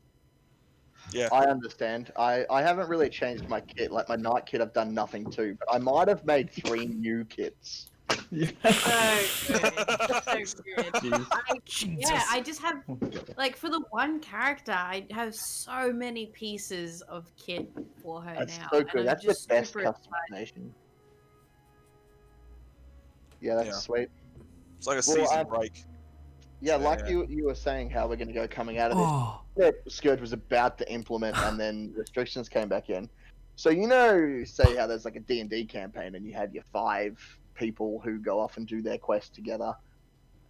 Yeah, I understand. I haven't really changed my kit. Like my night kit, I've done nothing to, but I might have made 3 new kits. So good. I just have like for the one character, I have so many pieces of kit for her That's now. so good. and That's I'm the just best super customization. Yeah, that's sweet. It's like a season break. Yeah, like you were saying, how we're going to go coming out of this. Scourge was about to implement, and then restrictions came back in. So say how there's like a D&D campaign, and you have your 5 people who go off and do their quest together,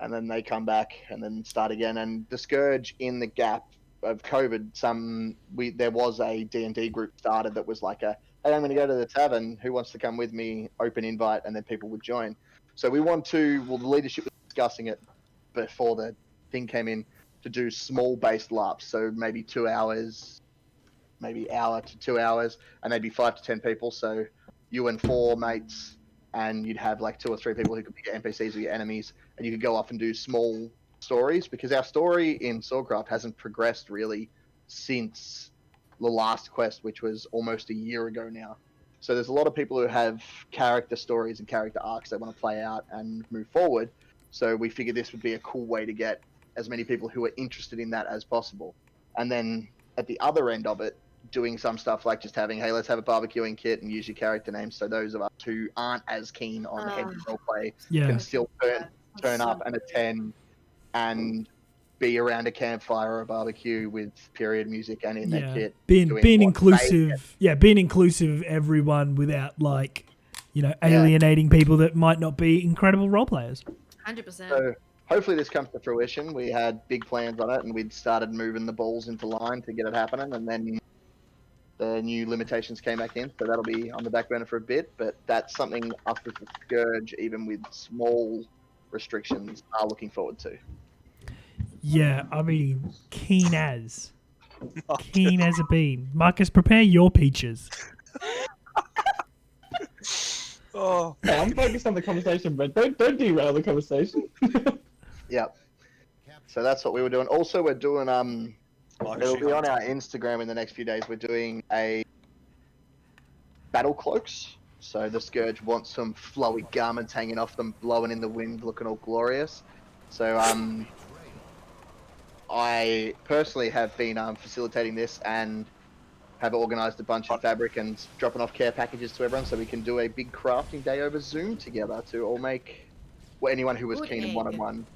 and then they come back and then start again. And the Scourge, in the gap of COVID, there was a D&D group started that was like hey, I'm going to go to the tavern. Who wants to come with me? Open invite, and then people would join. So the leadership was discussing it before the thing came in to do small based LARPs. So maybe 2 hours, maybe hour to 2 hours, and they'd be 5 to 10 people. So you and 4 mates, and you'd have like 2 or 3 people who could be your NPCs or your enemies, and you could go off and do small stories, because our story in Swordcraft hasn't progressed really since the last quest, which was almost a year ago now. So there's a lot of people who have character stories and character arcs they want to play out and move forward. So we figured this would be a cool way to get as many people who are interested in that as possible. And then at the other end of it, doing some stuff like just having, hey, let's have a barbecuing kit and use your character name, so those of us who aren't as keen on heavy roleplay can still turn up and attend and be around a campfire or a barbecue with period music and in their kit. Being inclusive, being inclusive of everyone without alienating people that might not be incredible role players. 100%. So hopefully this comes to fruition. We had big plans on it, and we'd started moving the balls into line to get it happening, and then the new limitations came back in, so that'll be on the back burner for a bit. But that's something us as the Scourge, even with small restrictions, are looking forward to. Yeah, I mean, keen as a bean. Marcus, prepare your peaches. Hey, I'm focused on the conversation, but don't derail the conversation. Yep. So that's what we were doing. Also, we're doing it'll be on our Instagram in the next few days. We're doing a battle cloaks. So the Scourge wants some flowy garments hanging off them, blowing in the wind, looking all glorious. So I personally have been facilitating this and have organised a bunch of fabric and dropping off care packages to everyone, so we can do a big crafting day over Zoom together to all make anyone who was keen in one-on-one.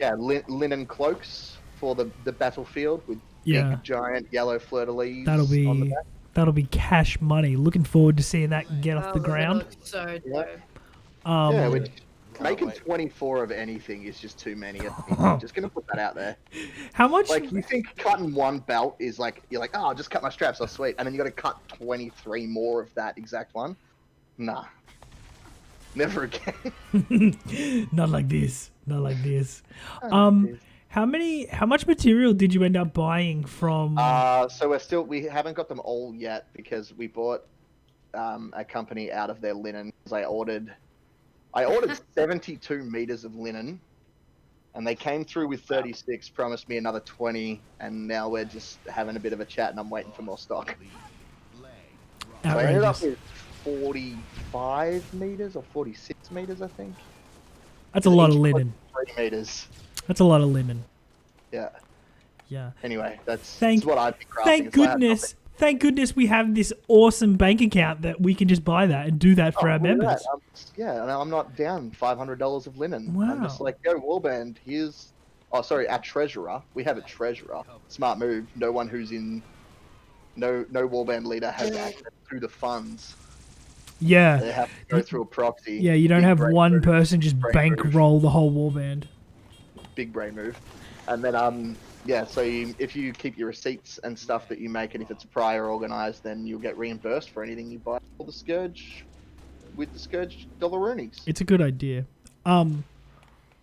Yeah, linen cloaks for the battlefield with big giant yellow fleur-de-lis on the back. That'll be cash money. Looking forward to seeing that get off the ground. So making 24 of anything is just too many. Just gonna put that out there. How much? Like, you think cutting one belt is like, you're like, oh, I'll just cut my straps, oh sweet, and then you got to cut 23 more of that exact one. Nah, never again. Not like this. Not like this. How much material did you end up buying from? So we haven't got them all yet, because we bought a company out of their linen. I ordered 72 meters of linen, and they came through with 36, promised me another 20, and now we're just having a bit of a chat, and I'm waiting for more stock. So I ended up Outrageous. with 45 meters or 46 meters, I think. That's a lot of Each linen. 3 meters. That's a lot of linen. Yeah. Yeah. Anyway, that's Thank- what I've been crafting. Thank It's like I have goodness. Thank goodness we have this awesome bank account that we can just buy that and do that for our nothing. Oh, look members. at that. And I'm not down $500 of linen. I'm just Wow. like, yo, Warband, here's... Oh, sorry, our treasurer. We have a treasurer. Smart move. No one who's in... No Warband leader has access to the funds. Yeah. They have to go through a proxy. Yeah, you don't Big have brain one move. person just Brain bankroll the whole warband. Big brain move. And then, yeah, so if you keep your receipts and stuff that you make, and if it's prior organized, then you'll get reimbursed for anything you buy for the Scourge, with the Scourge dollaroonies. It's a good idea.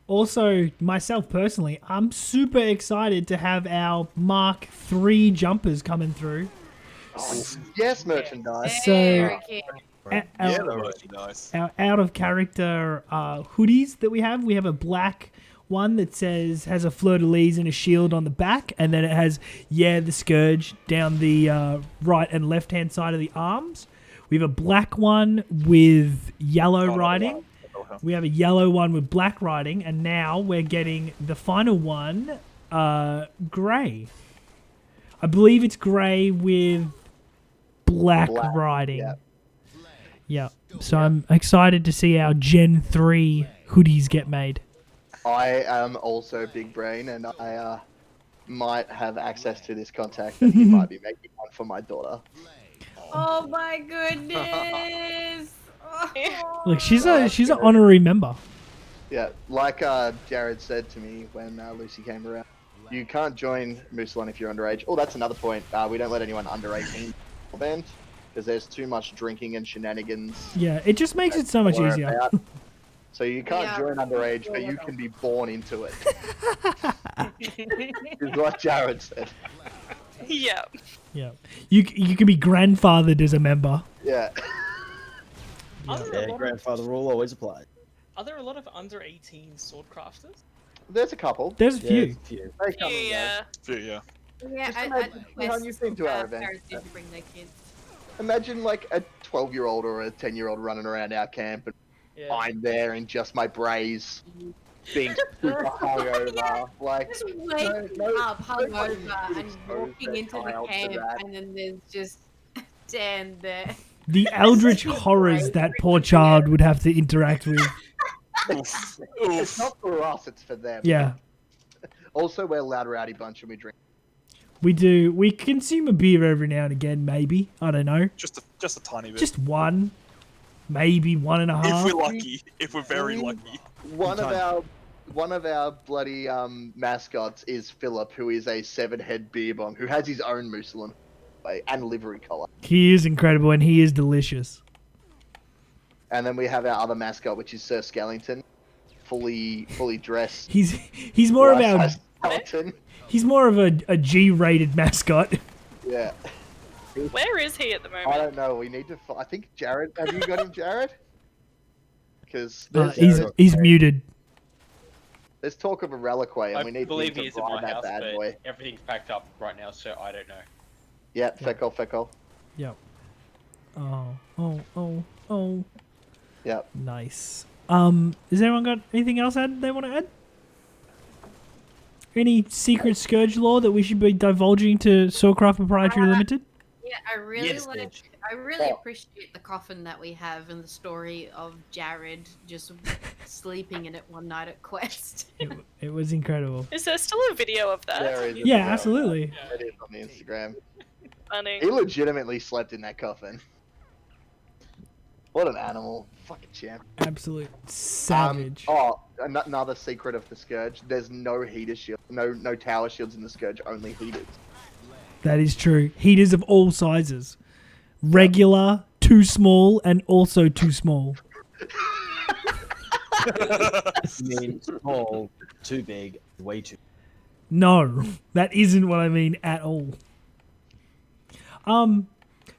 Also, myself personally, I'm super excited to have our Mark III jumpers coming through. Oh, yes, merchandise. So- Very cute. Our, Yeah, that would be nice. our out of character hoodies that we have a black one that has a fleur-de-lis and a shield on the back, and then it has the Scourge down the right and left hand side of the arms. We have a black one with yellow writing. We have a yellow one with black writing, and now we're getting the final one, grey. I believe it's grey with black writing. yeah. Yeah. So I'm excited to see our Gen 3 hoodies get made. I am also big brain, and I might have access to this contact, and he might be making one for my daughter. Oh my goodness! Oh. Look, she's an honorary member. Yeah, like Jared said to me when Lucy came around, you can't join Mousillon if you're underage. Oh, that's another point. We don't let anyone under 18 band because there's too much drinking and shenanigans. Yeah, it just makes it so much or easier. about. So you can't Yeah. join underage, but you can be born into it. Is what Jared said. Yeah. Yeah. You can be grandfathered as a member. Yeah. Are there, a Yeah, lot grandfather rule always applies. are there a lot of under 18 sword crafters? There's a couple. There's a Yeah, few. it's a few. They come and go. Yeah. Yeah. Yeah, Just I imagine how you've been to our event. Parents need to bring their kids. Imagine like a 12-year-old or a 10-year-old running around our camp, and Yeah. I'm there in just my braze, being super hungover. Like, Just waking up hungover and so walking into the versatile to camp, that. and then there's just Dan there. The eldritch horrors that poor child would have to interact with. Oof. it's Oof. not for us, it's for them. Yeah. Also, we're a loud, rowdy bunch, and we drink. We do. We consume a beer every now and again, maybe. I don't know. Just a tiny bit. Just one. Maybe one and a if half. we're lucky. If we're very lucky. One of our bloody mascots is Philip, who is a 7-head beer bong, who has his own Mousillon and livery collar. He is incredible and he is delicious. And then we have our other mascot, which is Sir Skellington, fully dressed. He's more of our life-size skeleton. he's more of a G-rated mascot. Yeah. Where is he at the I moment? don't know. We need to. I think Jared. Have you got him, Jared? Because He's muted. there's talk of a reliquary, and I we need believe him he is to in my ride that house, bad but boy. everything's packed up right now, so I don't know. Yeah, feckle. Yep. Oh. Yep. Nice. Has anyone got anything else they want to add? Any secret Scourge lore that we should be divulging to Swordcraft Proprietary Limited? Yeah, I really Yes, like. Scourge. I really appreciate the coffin that we have and the story of Jared just sleeping in it one night at Quest. It was incredible. Is there still a video of that? There is a Yeah, video. absolutely. It is on the Instagram. Funny. He legitimately slept in that coffin. What an animal! Fucking champ. Absolute savage. Another secret of the Scourge. There's no heater shield, no tower shields in the Scourge. Only heaters. That is true. Heaters of all sizes. Regular, too small, and also too small. I mean, small, too big, way too. No, that isn't what I mean at all.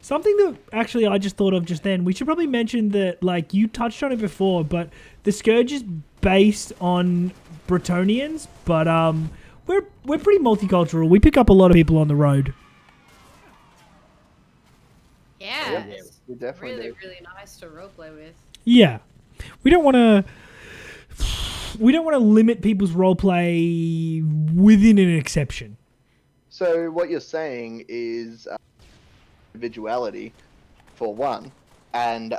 Something that actually I just thought of just then, we should probably mention that, like, you touched on it before, but the Scourge is based on Bretonians, but we're pretty multicultural. We pick up a lot of people on the road. Yes. You definitely Really, do. really nice to roleplay with. Yeah, we don't want to. We don't want to limit people's roleplay within an exception. So what you're saying is individuality, for one, and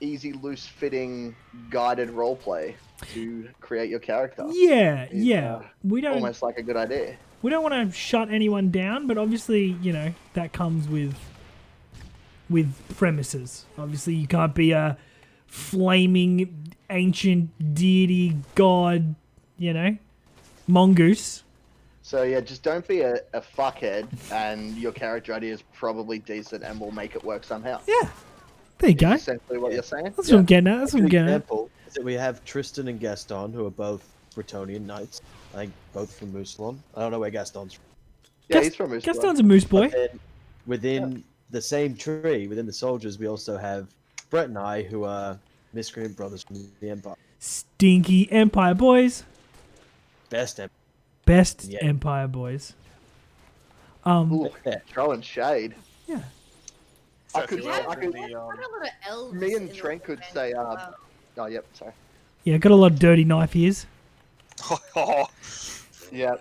easy, loose-fitting, guided roleplay to create your character. Yeah, is, yeah. We don't Almost like a good idea. we don't want to shut anyone down, but obviously, that comes with premises. Obviously, you can't be a flaming ancient deity god, mongoose. So yeah, just don't be a fuckhead, and your character idea is probably decent, and we'll make it work somehow. Yeah, there you go. Is essentially what you're saying. That's what I'm getting at. That's A what I'm good getting at. example is that we have Tristan and Gaston, who are both Bretonian knights. I think both from Mousillon. I don't know where Gaston's from. Yeah, he's from Moose. Gaston's a moose boy. But then within the same tree, within the soldiers, we also have Brett and I, who are miscreant brothers from the Empire. Stinky Empire boys. Best Empire. Best Yeah. Empire boys. Ooh, Yeah. throwing shade. Yeah. I So could- if We you have, I roll could- we the, have quite a lot of elves. Me and in the Trent could band say, as well. oh, yep, sorry. Yeah, got a lot of dirty knife ears. Oh, Yeah,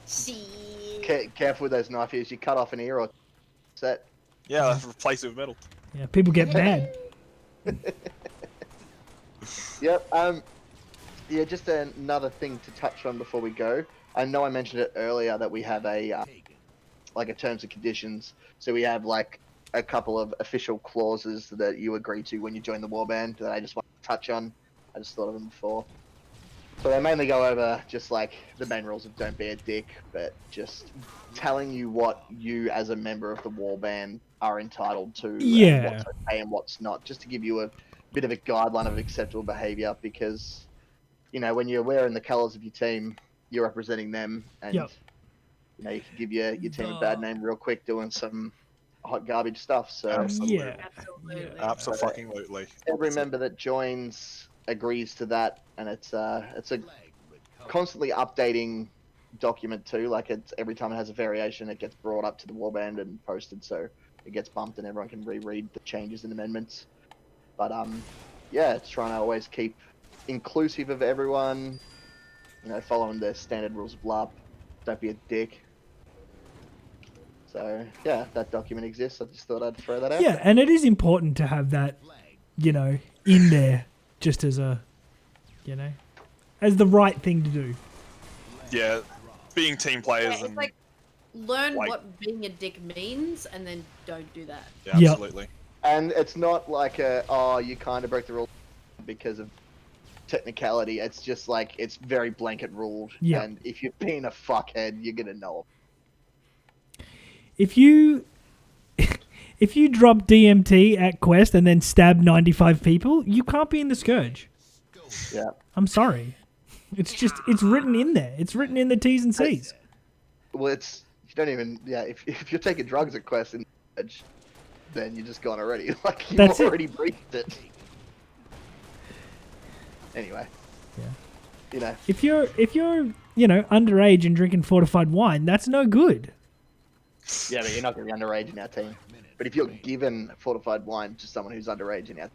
See. careful with those knife ears. You cut off an ear or set. yeah, replace it with metal. Yeah, people get mad. Yep. Yeah, just another thing to touch on before we go. I know I mentioned it earlier that we have a terms and conditions. So we have like a couple of official clauses that you agree to when you join the warband that I just want to touch on. I just thought of them before. So they mainly go over just like the main rules of don't be a dick, but just telling you what you as a member of the warband are entitled to, Yeah. and what's okay and what's not, just to give you a bit of a guideline of acceptable behavior, because when you're wearing the colors of your team, you're representing them, and Yep. you can give your team a bad name real quick doing some hot garbage stuff. So Absolutely. Yeah. Absolutely. Absolutely. every member that joins agrees to that, and it's a constantly updating document too. Like it's every time it has a variation, it gets brought up to the warband and posted, so it gets bumped and everyone can reread the changes and amendments. But yeah, it's trying to always keep inclusive of everyone. Following the standard rules of LARP. Don't be a dick. So yeah, that document exists. I just thought I'd throw that out. Yeah, and it is important to have that, in there, just as a, as the right thing to do. Yeah, being team players Yeah, and it's like learn like- what being a dick means, and then don't do that. yeah, Yep. absolutely. And it's not like you kind of broke the rule because of technicality. It's just like it's very blanket ruled. Yeah. And if you're being a fuckhead, you're gonna know. If you drop DMT at Quest and then stab 95 people, you can't be in the Scourge. Yeah. I'm sorry. It's written in there. It's written in the T's and C's. Well, you don't even. Yeah. If you're taking drugs at Quest in Edge, then you're just gone already. Like you've That's it. already breached it. Anyway. Yeah. If you're underage and drinking fortified wine, that's no good. Yeah, but you're not gonna be underage in our team. But if you're given fortified wine to someone who's underage in our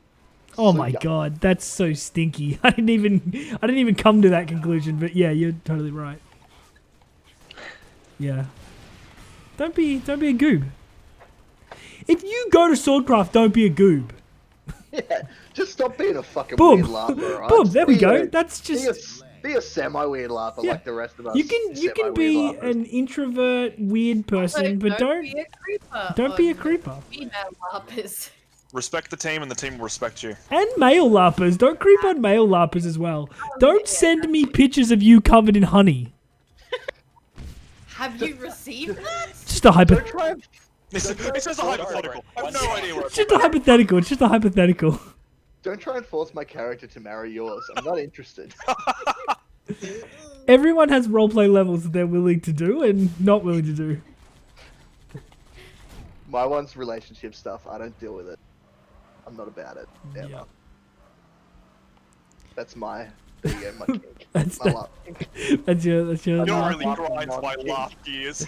Oh my god, that's so stinky. I didn't even come to that conclusion, but yeah, you're totally right. Yeah. Don't be a goob. If you go to Swordcraft, don't be a goob. Yeah, just stop being a fucking Boom. weird laugher, alright? Boom, there we Be go. a- That's just Be a semi-weird laugher Yeah. like the rest of us. you can semi-weird be laughers. an introvert, weird person, but don't be a creeper. don't be a on creeper. Female LARPers. Respect the team, and the team will respect you. And male larpers. Don't creep on male larpers as well. Don't send me pictures of you covered in honey. Have you received that? Just a hypo. Don't try and It's just a hypothetical. I have no idea where It's just a hypothetical. It's just a hypothetical. Don't try and force my character to marry yours. I'm not interested. Everyone has roleplay levels that they're willing to do and not willing to do. My one's relationship stuff. I don't deal with it. I'm not about it. Ever. Yeah. That's my kink. That's My that's your You're Nah, really nah, grinds nah, my nah. laugh gears.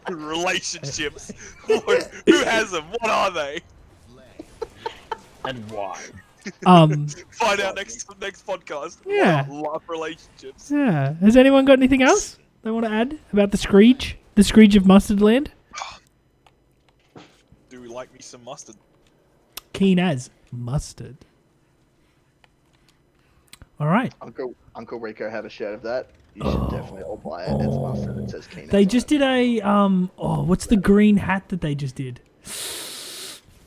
Relationships. Who has them? What are they? And why? Find out next podcast. Yeah. Love relationships. Yeah. Has anyone got anything else they want to add about the Scourge? The Scourge of Mustardland? Do we like me some mustard? Keen as mustard. All right. Uncle Rico have a shirt of that. You should definitely all buy it. It's mustard. It says Keen. They just did a what's the green hat that they just did?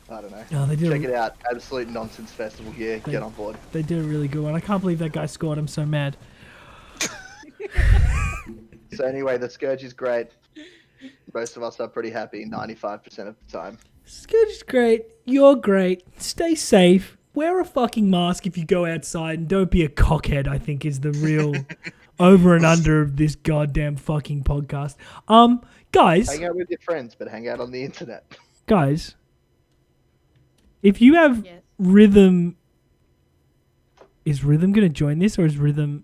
I don't know. Oh, they did. Check it out. Absolute nonsense festival gear. Get on board. They did a really good one. I can't believe that guy scored. I'm so mad. So anyway, the Scourge is great. Most of us are pretty happy 95% of the time. Scourge is great. You're great. Stay safe. Wear a fucking mask if you go outside, and don't be a cockhead. I think is the real over and under of this goddamn fucking podcast. Guys. Hang out with your friends, but hang out on the internet. Guys. If you have Rhythm, is Rhythm going to join this, or is Rhythm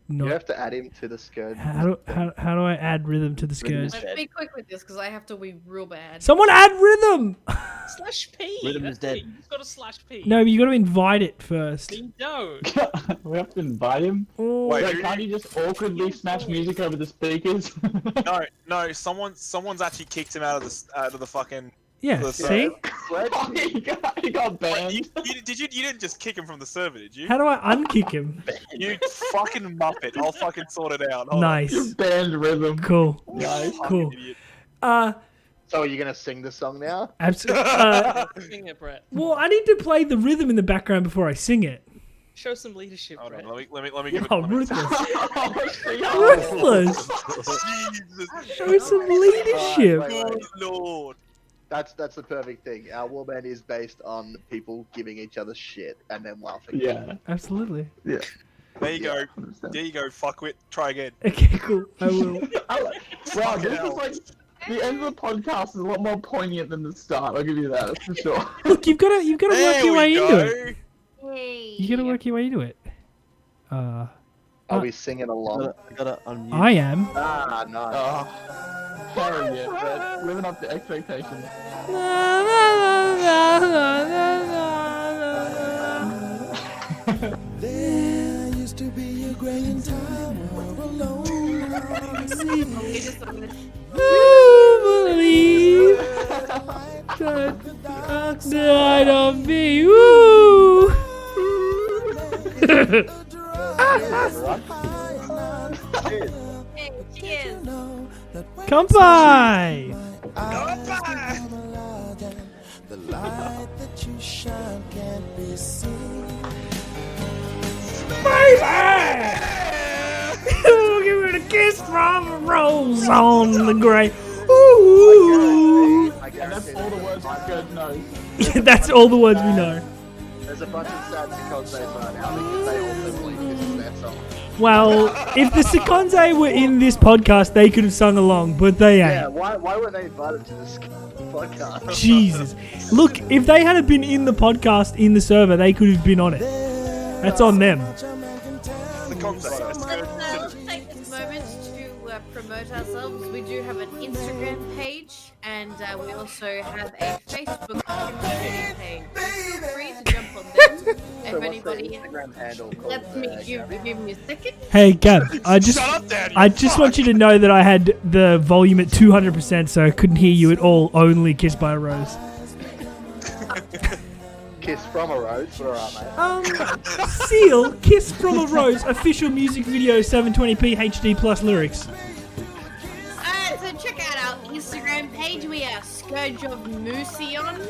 not? You have to add him to the Scourge. How do I add Rhythm to the Scourge? Let's be quick with this because I have to be real bad. Someone add Rhythm! /P. Rhythm is dead. You've got a /P. No, but you got to invite it first. You don't. We have to invite him. Oh. Wait, So can't you just awkwardly smash music over the speakers? No. Someone's actually kicked him out of the fucking. Yeah, the see? Oh, he got banned. You didn't just kick him from the server, did you? How do I unkick him? You fucking muppet. I'll fucking sort it out. Hold Nice. Banned Rhythm. Cool. Nice. Cool. Idiot. So are you going to sing the song now? Absolutely. Sing it, Brett. Well, I need to play the rhythm in the background before I sing it. Show some leadership, Hold Brett. on, let me give it. Oh, let me- ruthless. Ruthless. Jesus. Show some leadership. Wait, wait. Good lord. That's the perfect thing. Our warband is based on people giving each other shit and then laughing. Yeah. Absolutely. Yeah. There you go. There you go. Fuckwit. Try again. Okay, cool. I will. Wow, this is like the end of the podcast is a lot more poignant than the start. I'll give you that for sure. Look, you've got to work There your way we into it. go. Hey. You got to work your way into it. Are we singing along? I gotta unmute. I am. Ah, no. Oh, sorry, yeah, but living up to expectations. There used to be a graying tower alone on the sea. Believe that died of me. Woo! Hey, cheers. Come by. The light that you shine can't be seen. Baby! Give it a kiss from a rose on the grave. Ooh! And that's all the words my Scourge knows. That's all the words we know. There's a bunch of sad Sekonzes right now because they also believe this is their song. Well, if the Sekonze were in this podcast, they could have sung along, but they ain't. Yeah, why were they invited to this podcast? Jesus. Look, if they had been in the podcast in the server, they could have been on it. That's on them. The concept. Let's take this moment to promote ourselves. We do have an Instagram page, and we also have a Facebook community page. Feel free to jump on them. So If what's the anybody, Instagram handle called? let me give me a second. Hey, Gab, I just Shut up, Dad, you I just want you to know that I had the volume at 200%, so I couldn't hear you at all, only Kissed by a Rose. Kiss from a Rose, where are mate? Seal, Kiss from a Rose, official music video, 720p HD plus lyrics. Alright, so check out our Instagram page. We are Scourge of Mousillon.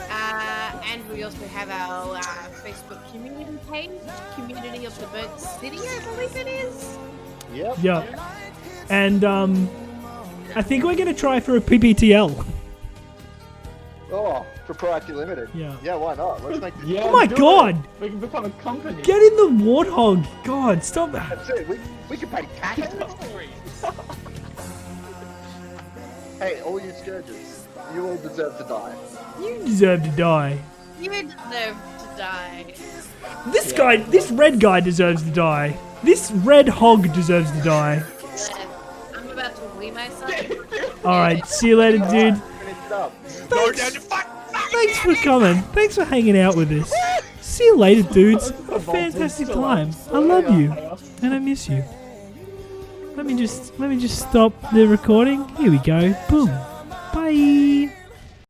And we also have our Facebook community page, Community of the Burnt City, I believe it is. Yep. Yeah. And, I think we're going to try for a PPTL. Oh, Proprietary Limited. Yeah. Yeah, why not? Let's make this. Yeah, Oh my do God. it. We can become a company. Get in the Warthog. God, stop that. That's it. We can pay taxes. Hey, all you Scourges, you all deserve to die. You deserve to die. You deserve to die. This red guy deserves to die. This red hog deserves to die. I'm about to wee myself. All right, see you later, dude. Finish it up. Go down to fuck. Thanks for coming. Thanks for hanging out with us. See you later, dudes. A fantastic time. I love you, and I miss you. Let me just stop the recording. Here we go. Boom. Bye.